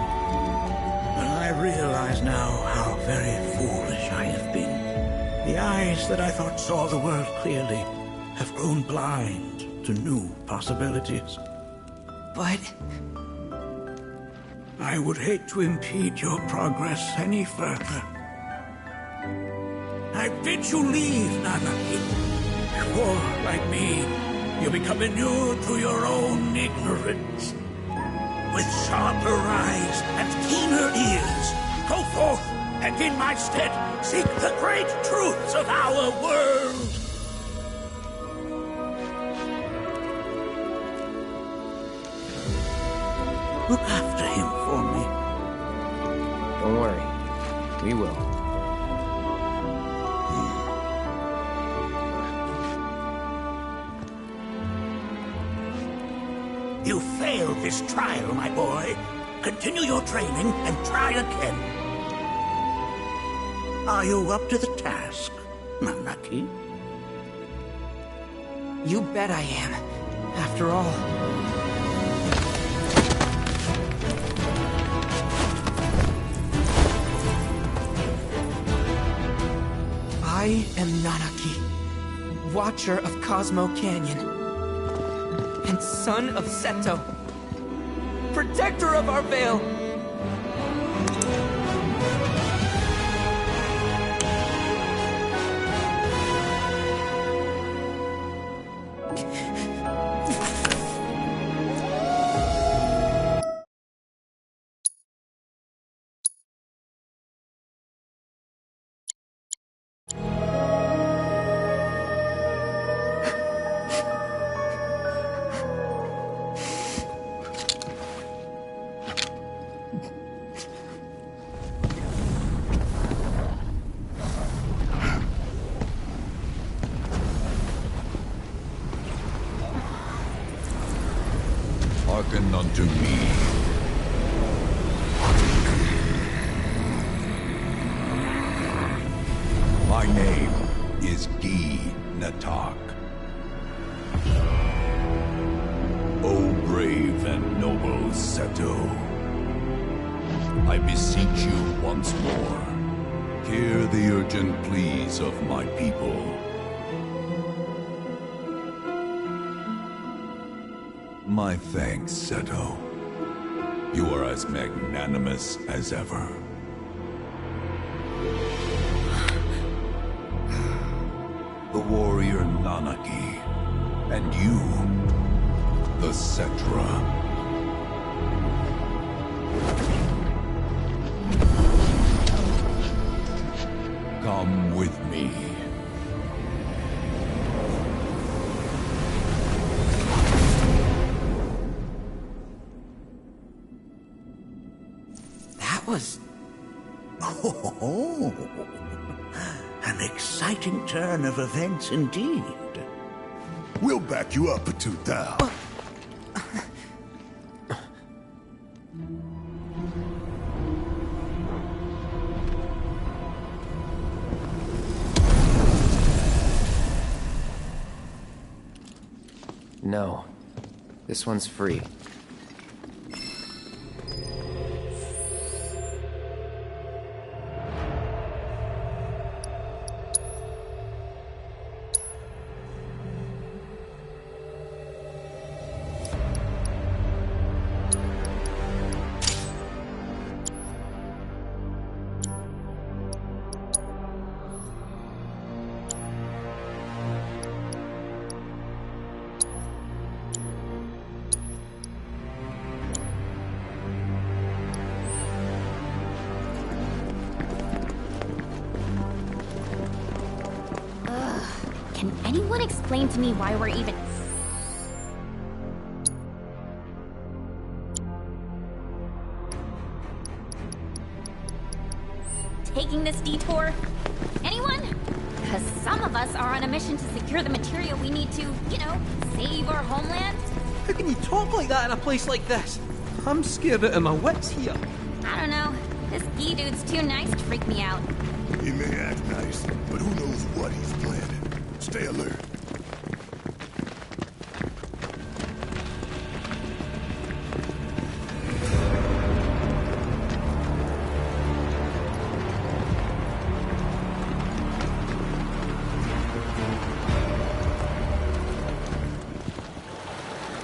G: But I realize now how very foolish I have been. The eyes that I thought saw the world clearly have grown blind to new possibilities.
F: But...
G: I would hate to impede your progress any further. I bid you leave, Nanaki. Before, like me, you become inured to your own ignorance. With sharper eyes and keener ears, go forth and in my stead seek the great truths of our world. Look after him for me.
C: Don't worry. We will.
G: You failed this trial, my boy. Continue your training and try again. Are you up to the task, Nanaki?
F: You bet I am. After all... I am Nanaki, Watcher of Cosmo Canyon, and son of Seto, Protector of our Vale.
J: Hearken unto me. My name is Gi Natak. O brave and noble Seto, I beseech you once more, hear the urgent pleas of my people. My thanks, Seto. You are as magnanimous as ever. The warrior Nanaki, and you, the Cetra. Come with me.
F: Was...
G: Oh, an exciting turn of events indeed.
O: We'll back you up for 2,000.
C: No. This one's free.
K: Can anyone explain to me why we're even... taking this detour? Anyone? Because some of us are on a mission to secure the material we need to, you know, save our homeland.
R: How can you talk like that in a place like this? I'm scared out of my wits here.
K: I don't know. This Gi dude's too nice to freak me out.
O: He may act nice, but who knows what he's planning. Stay alert.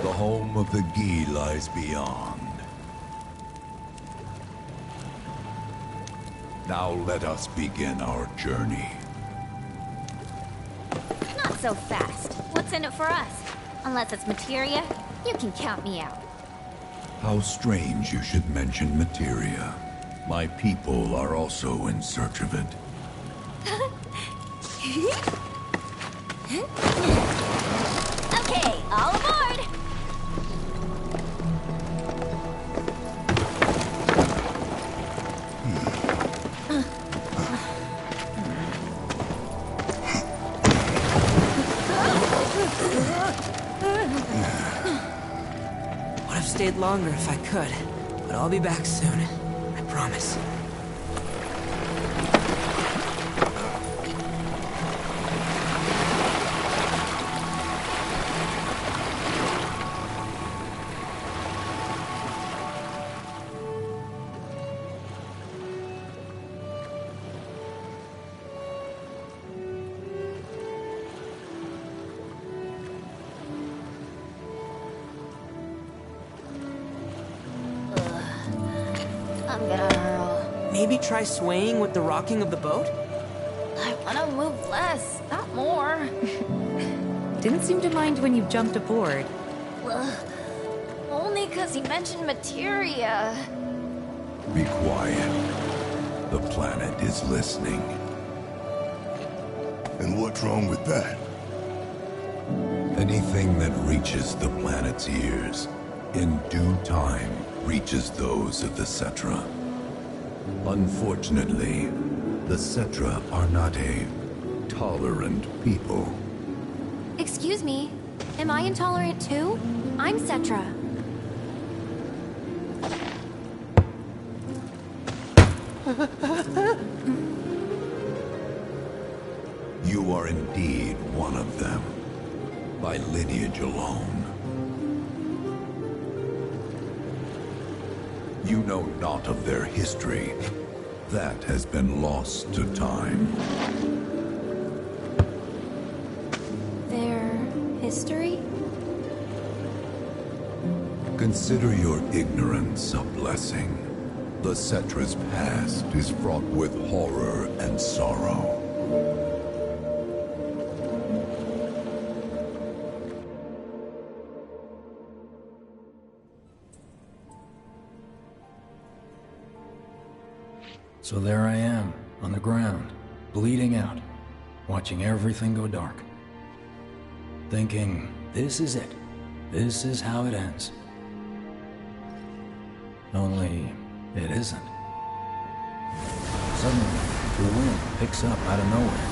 J: The home of the Gi lies beyond. Now let us begin our journey.
K: Not so fast. What's in it for us? Unless it's materia, you can count me out.
J: How strange you should mention materia. My people are also in search of it.
K: Okay, all aboard!
F: Would have stayed longer if I could, but I'll be back soon. I promise.
K: I'm gonna hurl.
F: Maybe try swaying with the rocking of the boat?
K: I wanna move less, not more.
I: Didn't seem to mind when you jumped aboard.
K: Ugh. Only 'cause he mentioned materia.
J: Be quiet. The planet is listening.
O: And what's wrong with that?
J: Anything that reaches the planet's ears, in due time, reaches those of the Cetra. Unfortunately, the Cetra are not a tolerant people.
D: Excuse me, am I intolerant too? I'm Cetra.
J: You are indeed one of them, by lineage alone. You know not of their history. That has been lost to time.
D: Their history?
J: Consider your ignorance a blessing. The Cetra's past is fraught with horror and sorrow.
U: So there I am, on the ground, bleeding out, watching everything go dark. Thinking, this is it. This is how it ends. Only, it isn't. Suddenly, the wind picks up out of nowhere.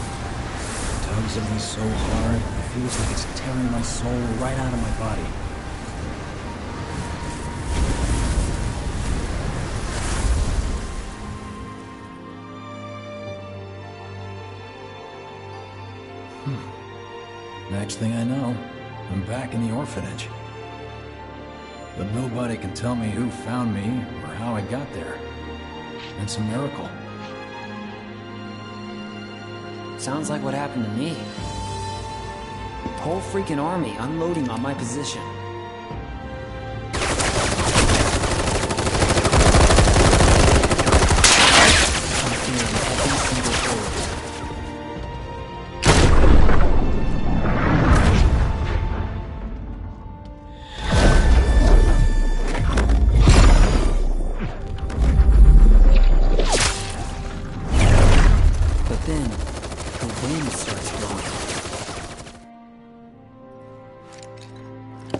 U: It tugs at me so hard, it feels like it's tearing my soul right out of my body. Next thing I know, I'm back in the orphanage. But nobody can tell me who found me or how I got there. It's a miracle.
V: Sounds like what happened to me. Whole freaking army unloading on my position.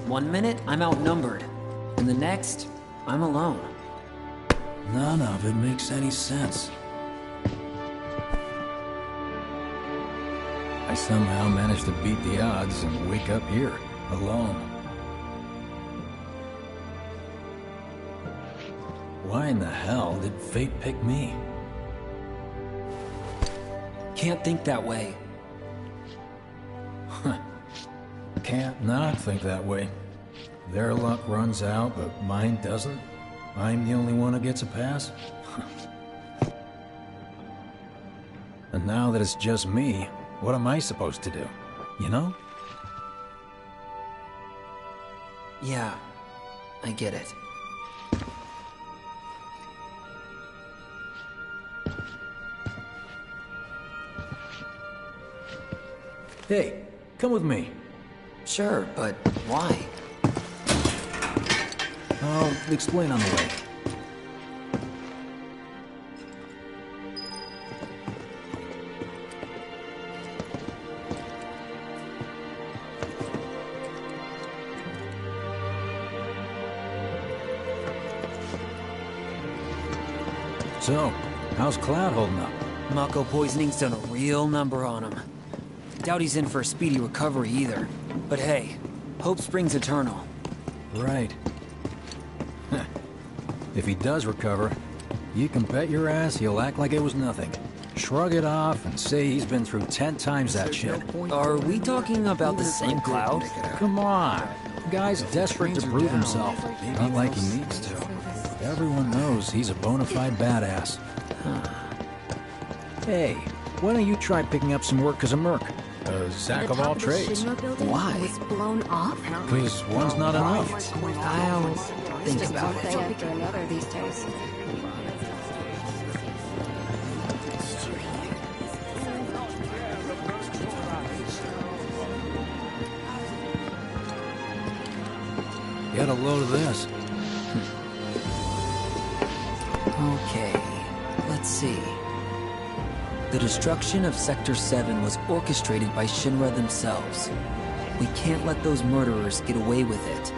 V: One minute, I'm outnumbered. And the next, I'm alone.
U: None of it makes any sense. I somehow managed to beat the odds and wake up here, alone. Why in the hell did fate pick me?
V: Can't think that way.
U: Can't not think that way. Their luck runs out, but mine doesn't. I'm the only one who gets a pass. And now that it's just me, what am I supposed to do? You know?
V: Yeah, I get it.
U: Hey, come with me.
V: Sure, but why?
U: I'll explain on the way. So, how's Cloud holding up?
V: Mako poisoning's done a real number on him. Doubt he's in for a speedy recovery either. But hey, hope springs eternal.
U: Right. If he does recover, you can bet your ass he'll act like it was nothing. Shrug it off and say he's been through 10 times that shit.
V: Are we talking about the same Cloud?
U: Come on. The guy's desperate to prove himself. Not like he needs to. Everyone knows he's a bona fide badass. Hey, why don't you try picking up some work as a merc? A Zack of all trades.
V: Why?
D: Was blown off?
U: Because one's not enough.
V: I'll think about it.
U: Get a load of this.
V: Okay, let's see. The destruction of Sector 7 was orchestrated by Shinra themselves. We can't let those murderers get away with it.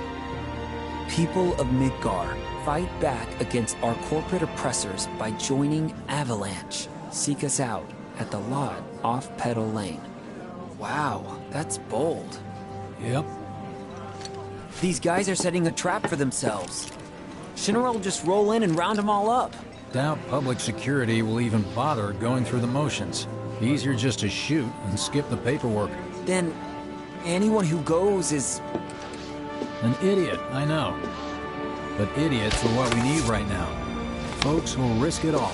V: People of Midgar, fight back against our corporate oppressors by joining Avalanche. Seek us out at the lot off Petal Lane. Wow, that's bold.
U: Yep.
V: These guys are setting a trap for themselves. Shinra will just roll in and round them all up.
U: Doubt public security will even bother going through the motions. Easier just to shoot and skip the paperwork.
V: Then, anyone who goes is...
U: An idiot, I know. But idiots are what we need right now. Folks who will risk it all.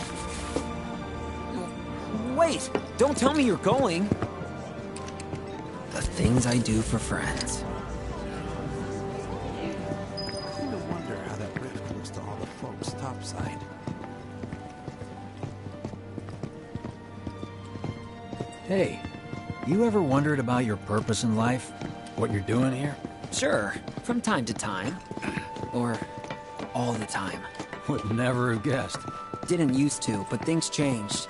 V: Wait! Don't tell me you're going! The things I do for friends.
P: No wonder how that rift looks to all the folks topside.
U: Hey, you ever wondered about your purpose in life? What you're doing here?
V: Sure, from time to time. Or all the time.
U: Would never have guessed.
V: Didn't used to, but things changed.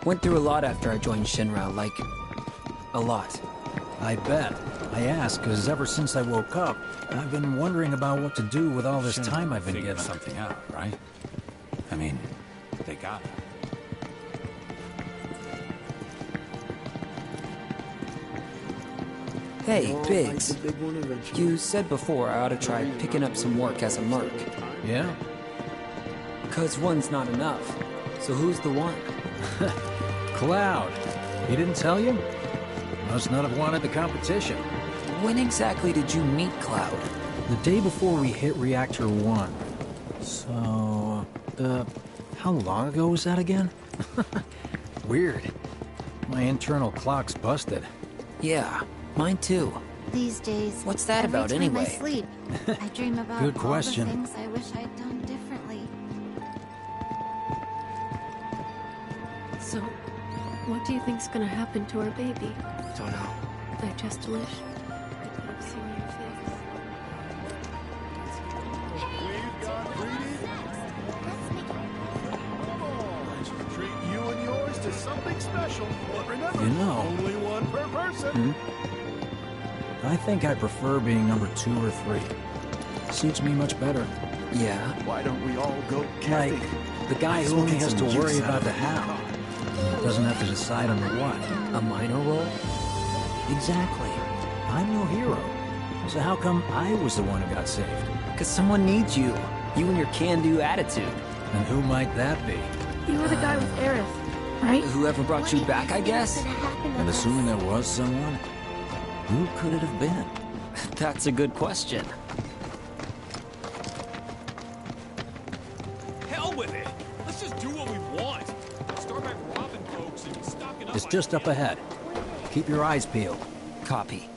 V: Went through a lot after I joined Shinra, like... a lot.
U: I bet. I ask because ever since I woke up, I've been wondering about what to do with all this time I've been given.
Q: Something out, right? I mean, they got it.
V: Hey, Biggs. You said before I ought to try picking up some work as a merc.
U: Yeah?
V: 'Cause one's not enough. So who's the one?
U: Cloud. He didn't tell you? Must not have wanted the competition.
V: When exactly did you meet Cloud?
U: The day before we hit Reactor 1. So, how long ago was that again? Weird. My internal clock's busted.
V: Yeah, mine too.
D: These days,
V: what's that
D: every
V: about
D: time
V: anyway?
D: I sleep, I dream about
U: Good
D: all
U: question.
D: the things I wish I'd done differently.
A: So, what do you think's gonna happen to our baby?
V: Don't know.
A: I just wish I could have seen your face.
E: Treat you and yours to something special. But remember,
U: You know.
E: only one per person.
U: I think I prefer being number 2 or 3. Suits me much better.
V: Yeah.
E: Why don't we all go
U: Like,
E: camping?
U: the guy who only has to worry about the how. Doesn't have to decide on the what.
V: A minor role?
U: Exactly. I'm no hero. So how come I was the one who got saved?
V: 'Cause someone needs you. You and your can-do attitude.
U: And who might that be?
A: You were the guy with Aerith, right?
V: Whoever brought you back, I guess?
U: And assuming there was someone, who could it have been?
V: That's a good question.
H: Hell with it! Let's just do what we want. Start by robbing folks and stocking up.
U: It's just up ahead. Keep your eyes peeled.
V: Copy.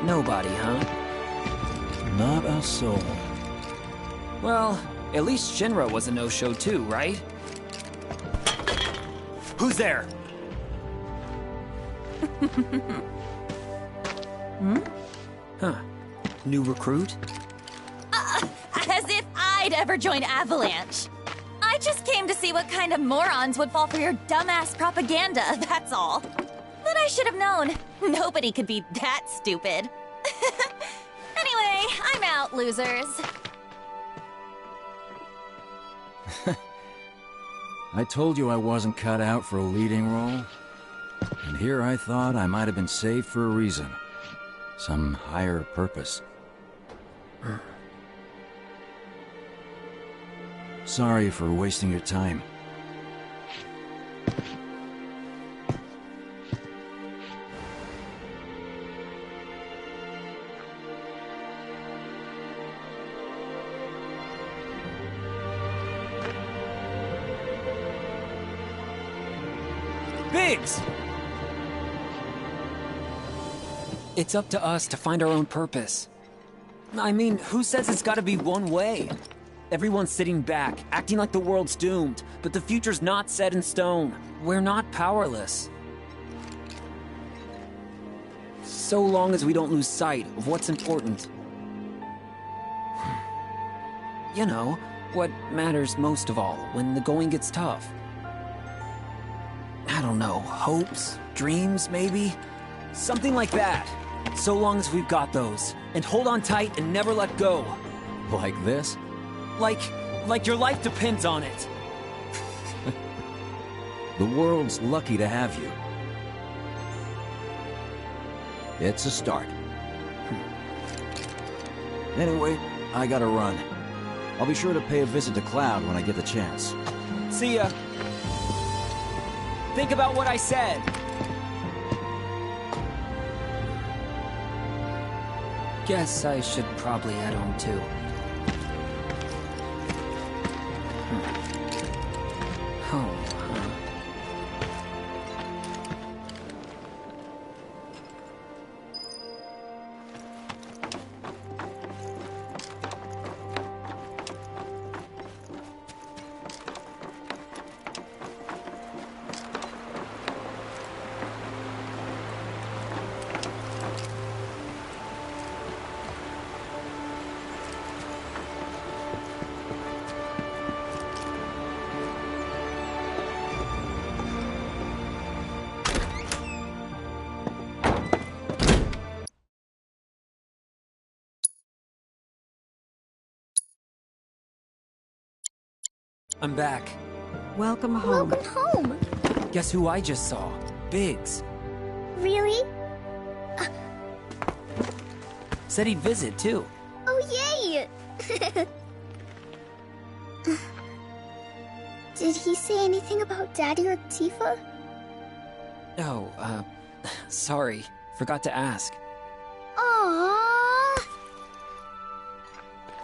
V: Nobody, huh?
U: Not a soul.
V: Well, at least Shinra was a no-show too, right? Who's there? Huh. New recruit?
K: As if I'd ever join Avalanche. I just came to see what kind of morons would fall for your dumbass propaganda, that's all. But I should have known. Nobody could be that stupid. Anyway, I'm out, losers.
U: I told you I wasn't cut out for a leading role. And here I thought I might have been saved for a reason. Some higher purpose. Sorry for wasting your time.
V: Biggs! It's up to us to find our own purpose. I mean, who says it's gotta be one way? Everyone's sitting back, acting like the world's doomed, but the future's not set in stone. We're not powerless. So long as we don't lose sight of what's important. You know, what matters most of all when the going gets tough. I don't know, hopes, dreams, maybe? Something like that. So long as we've got those. And hold on tight and never let go.
U: Like this?
V: Like your life depends on it.
U: The world's lucky to have you. It's a start. Anyway, I gotta run. I'll be sure to pay a visit to Cloud when I get the chance.
V: See ya. Think about what I said. Guess I should probably head home too. Home, huh? I'm back.
L: Welcome home.
K: Welcome home!
V: Guess who I just saw? Biggs.
K: Really?
V: Said he'd visit, too.
K: Oh, yay! Did he say anything about Daddy or Tifa?
V: Oh, sorry. Forgot to ask.
K: Aww!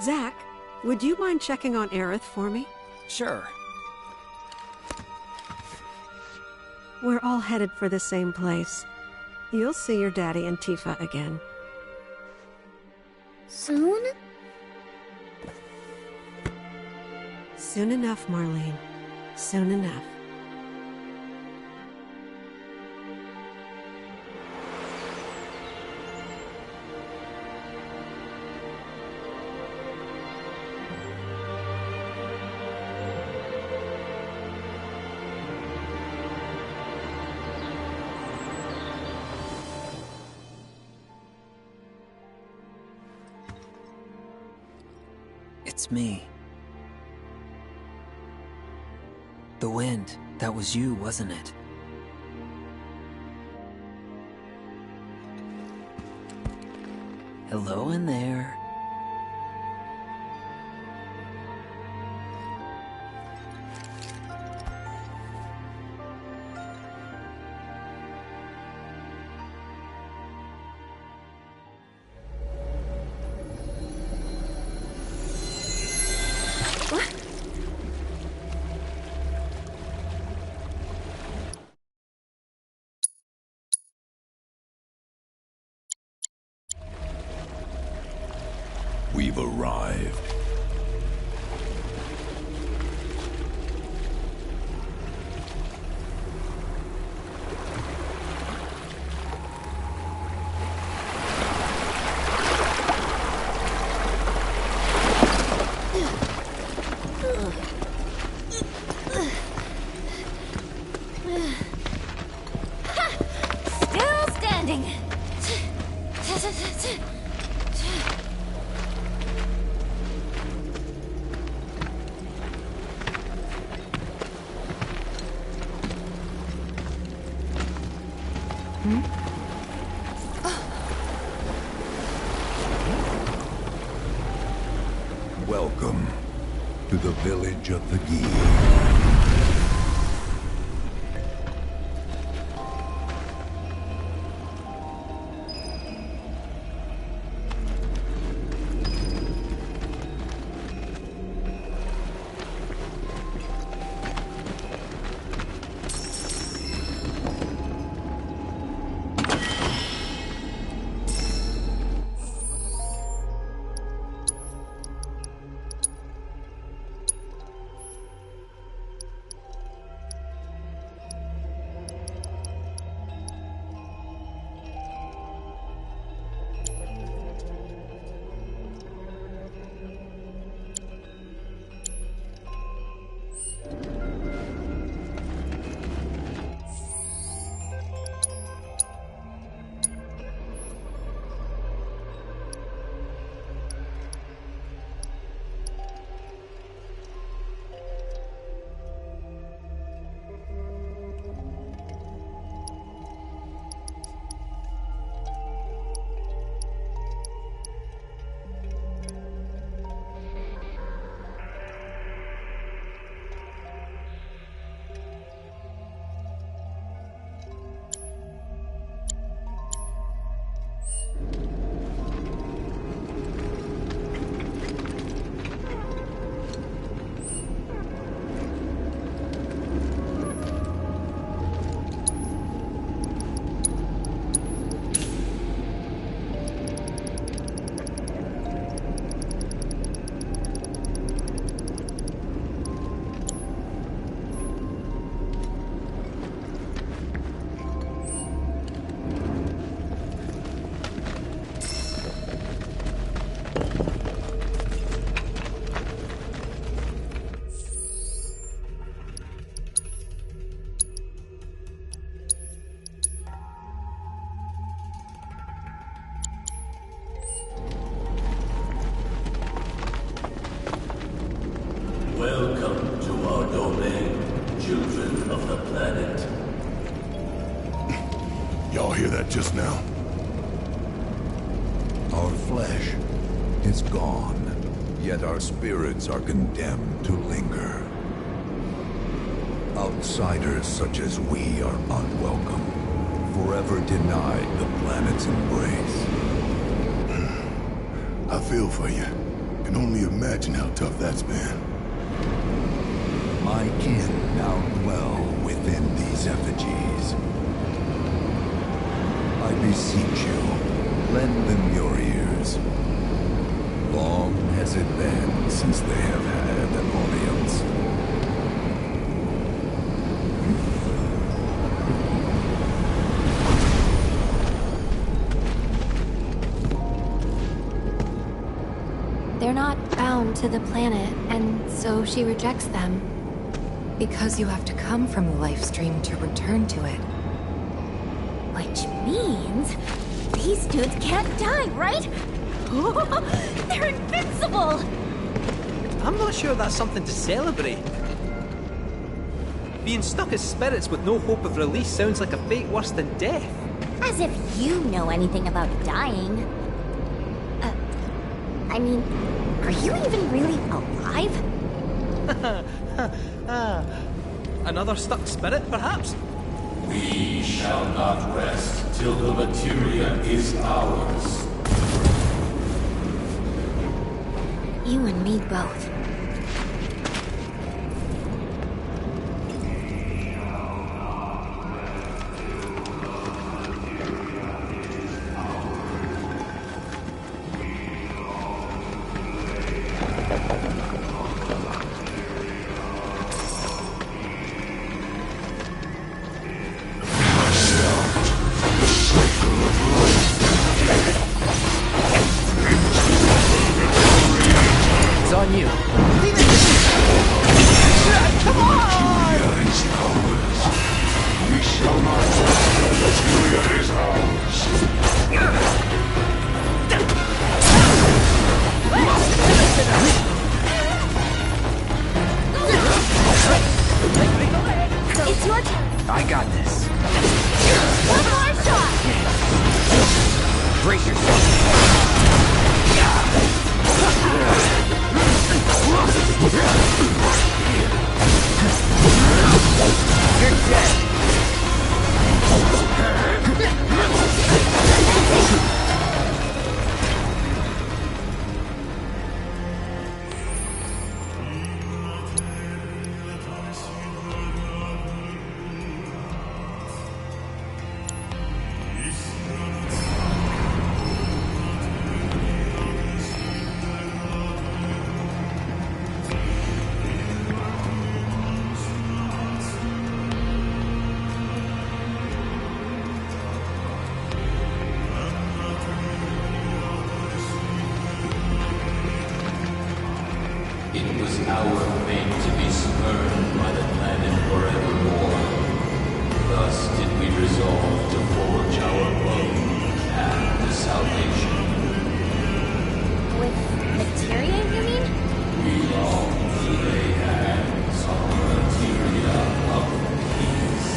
L: Zack, would you mind checking on Aerith for me?
V: Sure.
L: We're all headed for the same place. You'll see your daddy and Tifa again.
K: Soon?
L: Soon enough, Marlene. Soon enough.
V: It's me. The wind. That was you, wasn't it? Hello in there.
J: We've arrived.
K: Still standing!
J: Welcome to the village of the Gi.
S: Welcome to our domain, children of the planet.
O: Y'all hear that just now?
J: Our flesh is gone, yet our spirits are condemned to linger. Outsiders such as we are unwelcome, forever denied the planet's embrace.
O: I feel for you. Can only imagine how tough that's been.
J: My kin now dwell within these effigies. I beseech you, lend them your ears. Long has it been since they have had an audience.
D: They're not bound to the planet, and so she rejects them.
I: Because you have to come from the life stream to return to it.
K: Which means these dudes can't die, right? They're invincible!
R: I'm not sure that's something to celebrate. Being stuck as spirits with no hope of release sounds like a fate worse than death.
K: As if you know anything about dying. I mean, are you even really alive?
R: Another stuck spirit, perhaps?
S: We shall not rest till the materia is ours.
K: You and me both.
S: It was our fate to be spurned by the planet forevermore. Thus did we resolve to forge our own path to salvation.
K: With materia, you mean?
S: We long to lay hands on the materia of peace.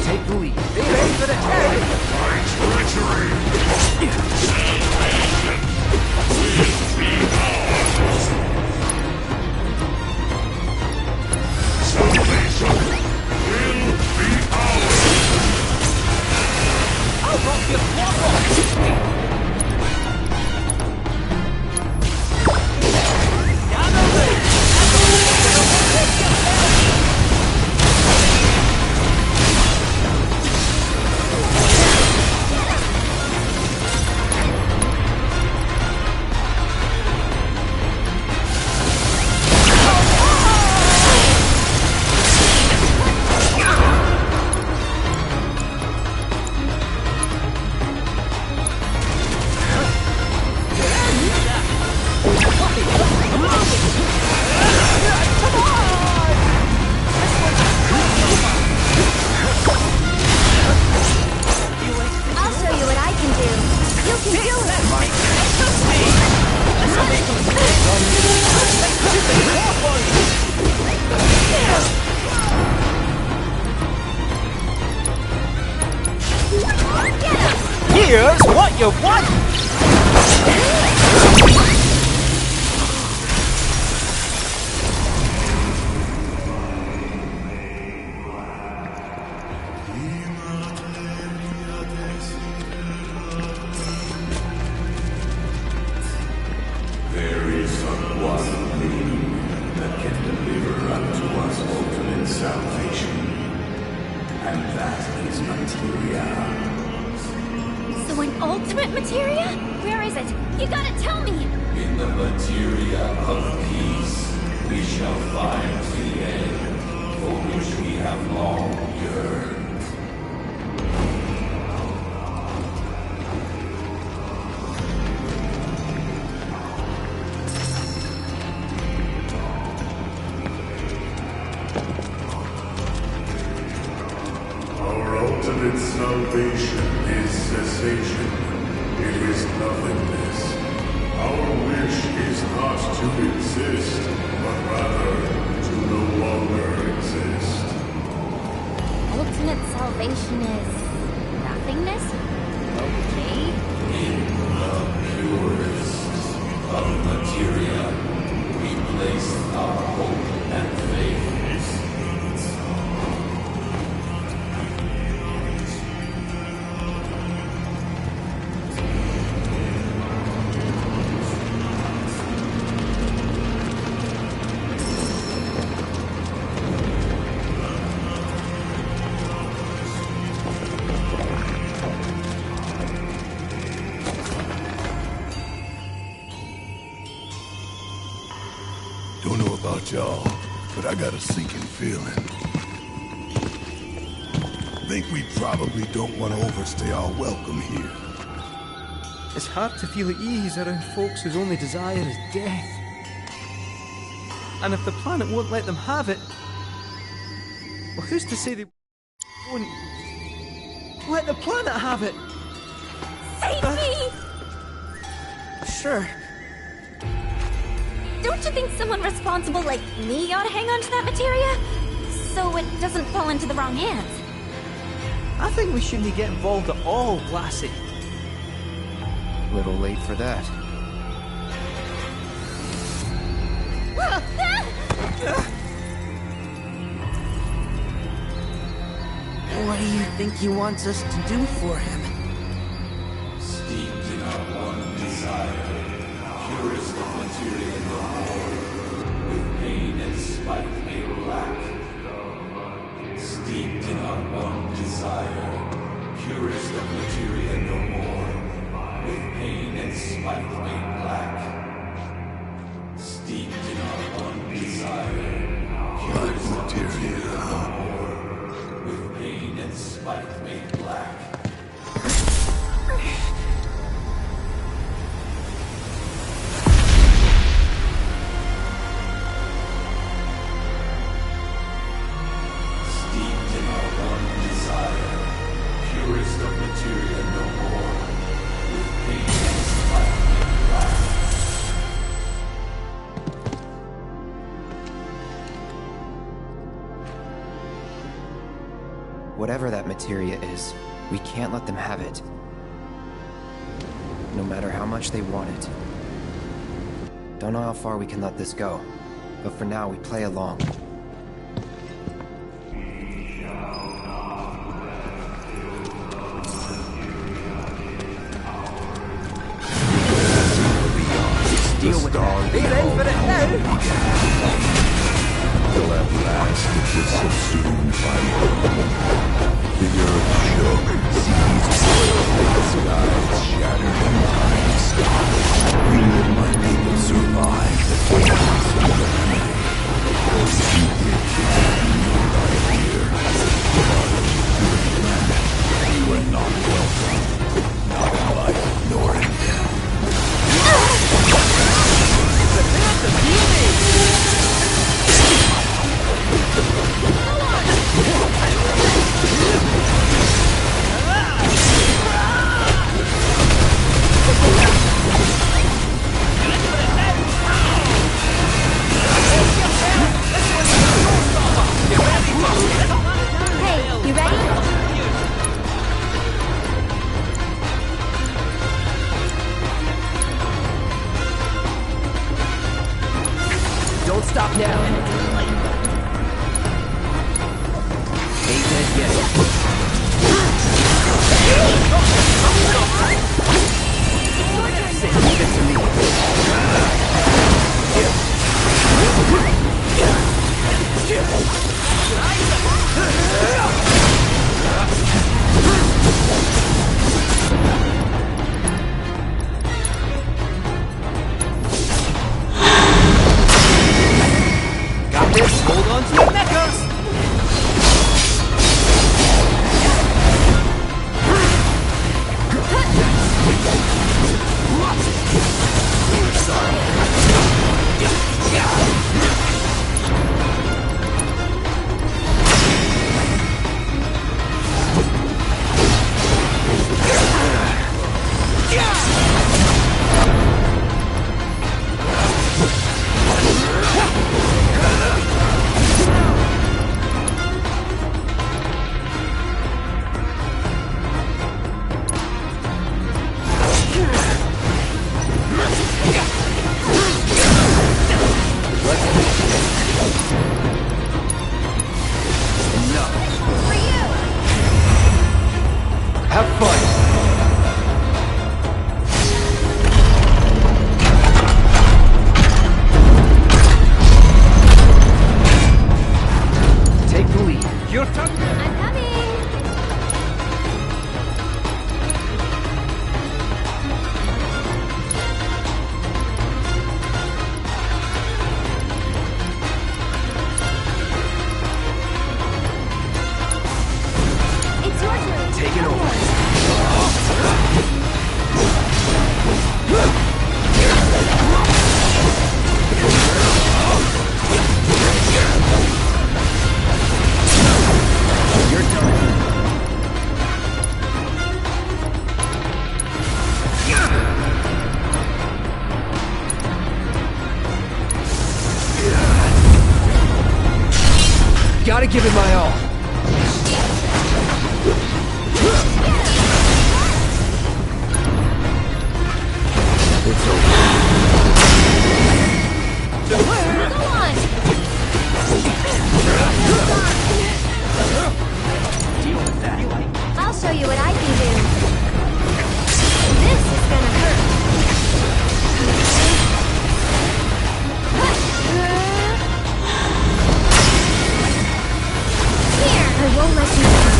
U: Take the lead. Be ready for the attack!
S: Fight treachery!
R: Here's what you want!
J: There is but one being that can deliver unto us ultimate salvation, and that is materia.
K: So an ultimate materia? Where is it? You gotta tell me!
S: In the materia of peace, we shall find the end for which we have long yearned.
J: Our ultimate salvation is cessation. It is nothingness. Our wish is not to exist, but rather to no longer exist.
K: Ultimate salvation is nothingness? Okay.
S: In the purest of materia, we place our hope and faith.
O: Don't know about y'all, but I got a sinking feeling. Think we probably don't want to overstay our welcome here.
R: It's hard to feel at ease around folks whose only desire is death. And if the planet won't let them have it, well, who's to say they won't let the planet have it?
K: Save me!
R: Sure.
K: Don't you think someone responsible like me ought to hang on to that materia? So it doesn't fall into the wrong hands.
R: I think we shouldn't get involved at all, Lassie.
C: Little late for that.
F: What do you think he wants us to do for him?
S: Steeped in our one desire, purest of materia no more, with pain and spite made black. Steeped in our one desire, purest of materia no more, with pain and spite made black. Steeped in our one desire, purest of materia no more, with pain and spite made black.
C: Whatever that materia is, we can't let them have it. No matter how much they want it. Don't know how far we can let this go, but for now we play along.
R: Deal with it. Be in for it now!
J: Till at last it was subsumed by the earth shook, seas boiled, the skies shattered, and time stopped. We let my people survive the chaos of the planet. Those who did right here as a charge to the planet. We were not welcome, not in life nor in death.
V: stop now. Ain't dead yet. Say, leave it to me. Got this. Hold on to your neckers.
C: Gotta give it my all. It's over.
K: Go on!
V: Deal with that.
K: I'll show you what I can do. This is gonna hurt. Here! I won't let you down.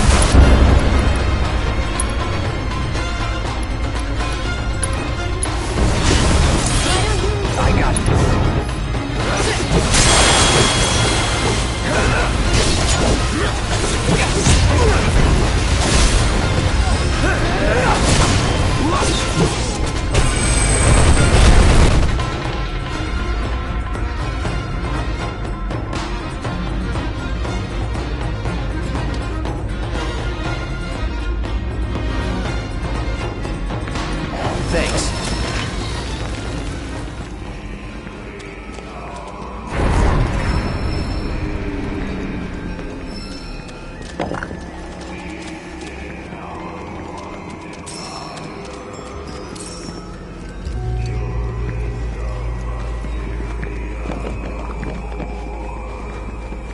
C: I got this. Thanks.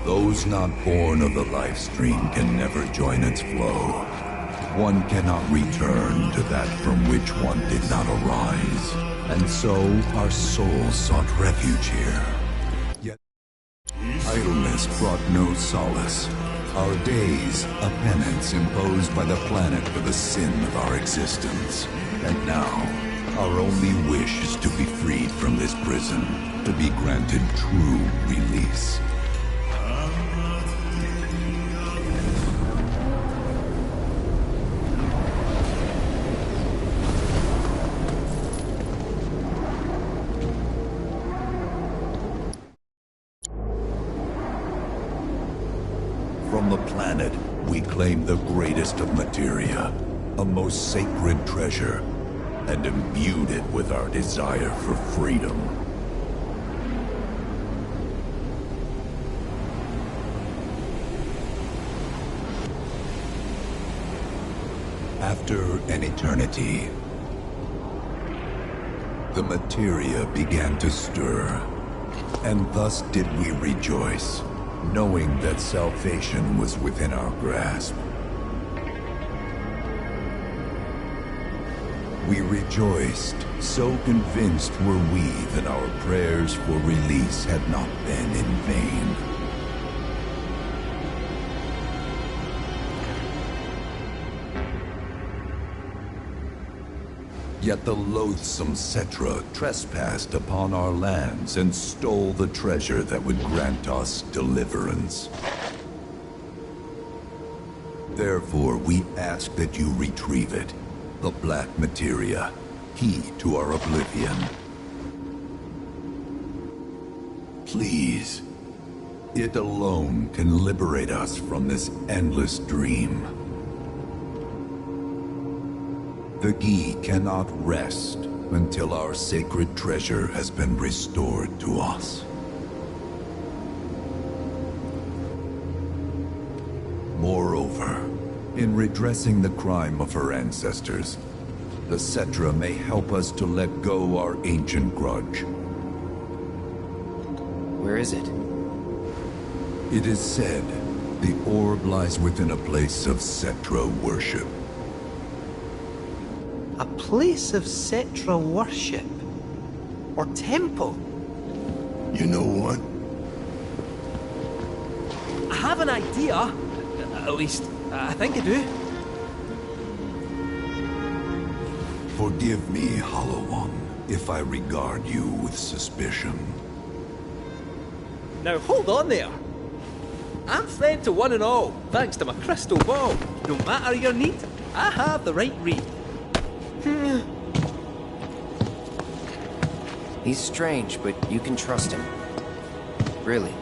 J: Those not born of the life stream can never join its flow. One cannot return to that from which one did not arise. And so our souls sought refuge here. Yet idleness brought no solace. Our days, a penance imposed by the planet for the sin of our existence. And now, our only wish is to be freed from this prison, to be granted true release. From the planet, we claim the greatest of materia, a most sacred treasure, and imbued it with our desire for freedom. After an eternity, the materia began to stir. And thus did we rejoice, knowing that salvation was within our grasp. We rejoiced, so convinced were we that our prayers for release had not been in vain. Yet the loathsome Cetra trespassed upon our lands and stole the treasure that would grant us deliverance. Therefore, we ask that you retrieve it. The black materia, key to our oblivion. Please, it alone can liberate us from this endless dream. The Gi cannot rest until our sacred treasure has been restored to us. Moreover, in redressing the crime of her ancestors, the Cetra may help us to let go our ancient grudge.
C: Where is it?
J: It is said the orb lies within a place of Cetra worship.
F: A place of Cetra worship? Or temple?
O: You know what?
R: I have an idea. At least, I think I do.
J: Forgive me, Hollow One, if I regard you with suspicion.
R: Now hold on there. I'm friend to one and all, thanks to my crystal ball. No matter your need, I have the right read.
C: He's strange, but you can trust him. Really.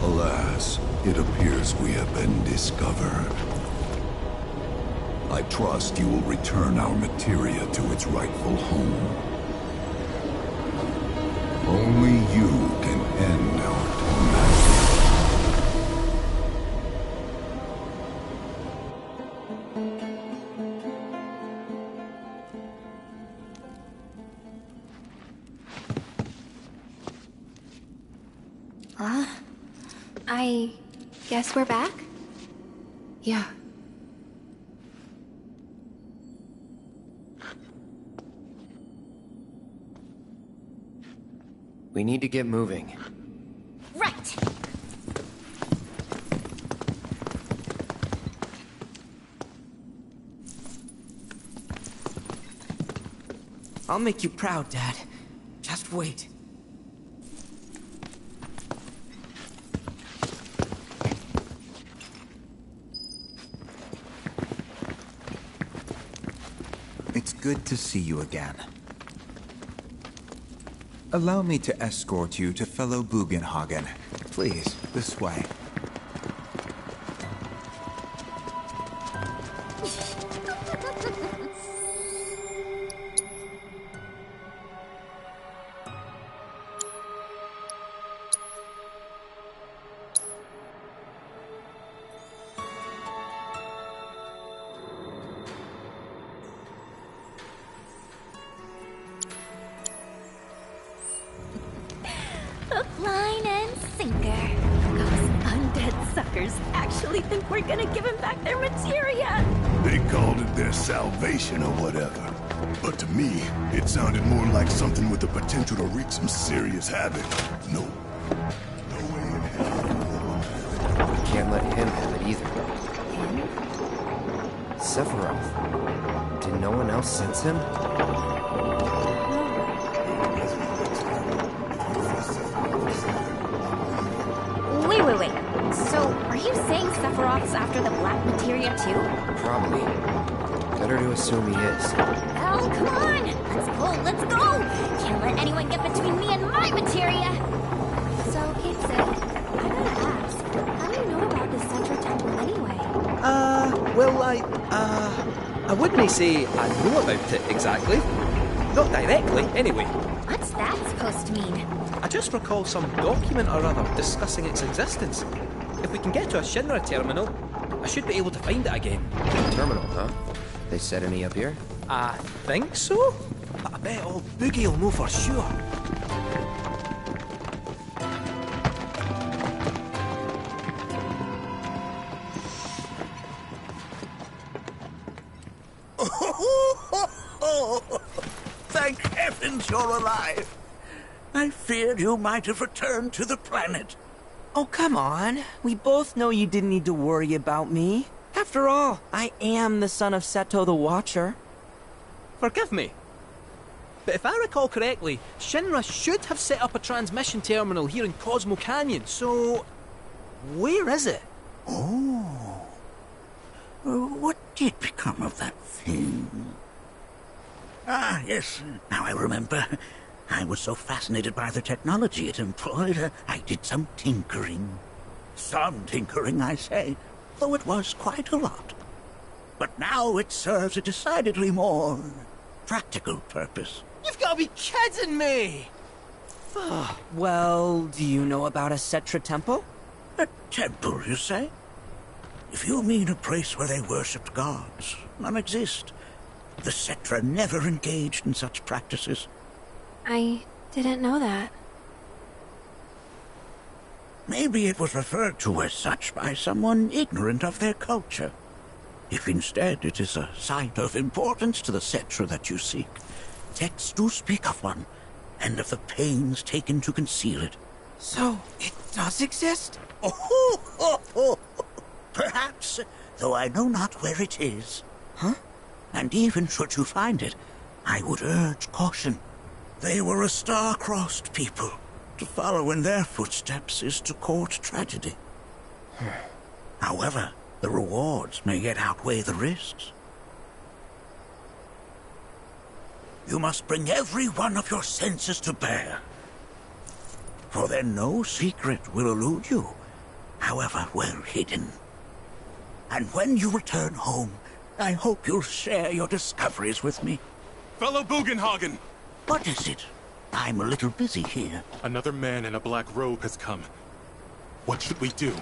J: Alas, it appears we have been discovered. I trust you will return our materia to its rightful home. Only you can end our torment.
D: I guess we're back?
I: Yeah.
C: We need to get moving.
K: Right!
F: I'll make you proud, Dad. Just wait.
B: It's good to see you again. Allow me to escort you to fellow Bugenhagen. Please, this way.
K: Hook, line, and sinker. Those undead suckers actually think we're gonna give him back their materia.
O: They called it their salvation or whatever. But to me, it sounded more like something with the potential to wreak some serious havoc. No way in hell.
C: We can't let him have it either.
K: Him?
C: Sephiroth. Did no one else sense him?
K: Wait. So, are you saying Sephiroth's after the black materia too?
C: Probably. Better to assume he is.
K: Oh, come on! Let's go! Can't let anyone get between me and my materia! So, Kixit, I gotta ask, how do you know about the Cetra Temple anyway?
R: Well, I wouldn't say I know about it exactly. Not directly, anyway.
K: What's that supposed to mean?
R: I just recall some document or other discussing its existence. If we can get to a Shinra terminal, I should be able to find it again.
C: Terminal, huh? They set any up here?
R: I think so? But I bet old Boogie will know for sure.
G: Thank heavens you're alive. I feared you might have returned to the planet.
F: Oh, come on. We both know you didn't need to worry about me. After all, I am the son of Seto the Watcher.
R: Forgive me. But if I recall correctly, Shinra should have set up a transmission terminal here in Cosmo Canyon, so... where is it?
G: Oh. What did become of that thing? Ah, yes. Now I remember. I was so fascinated by the technology it employed, I did some tinkering. Some tinkering, I say, though it was quite a lot. But now it serves a decidedly more practical purpose.
R: You've got to be kidding me!
F: Well, do you know about a Cetra temple?
G: A temple, you say? If you mean a place where they worshipped gods, none exist. The Cetra never engaged in such practices.
D: I didn't know that.
G: Maybe it was referred to as such by someone ignorant of their culture. If instead it is a site of importance to the Cetra that you seek, texts do speak of one, and of the pains taken to conceal it.
F: So, it does exist?
G: Oh, perhaps, though I know not where it is.
F: Huh?
G: And even should you find it, I would urge caution. They were a star-crossed people. To follow in their footsteps is to court tragedy. However, the rewards may yet outweigh the risks. You must bring every one of your senses to bear. For then no secret will elude you, however well hidden. And when you return home, I hope you'll share your discoveries with me.
M: Fellow Bugenhagen!
G: What is it? I'm a little busy here.
M: Another man in a black robe has come. What should we do?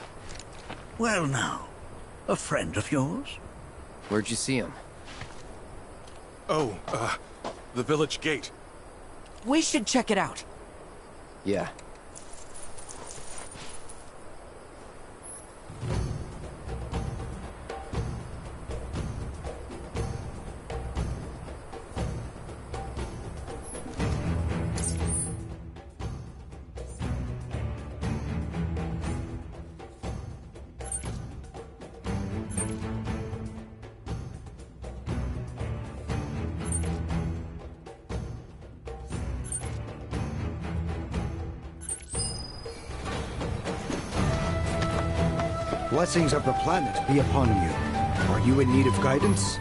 G: Well now, a friend of yours?
C: Where'd you see him?
M: Oh, the village gate.
F: We should check it out.
C: Yeah.
N: Blessings of the planet be upon you. Are you in need of guidance?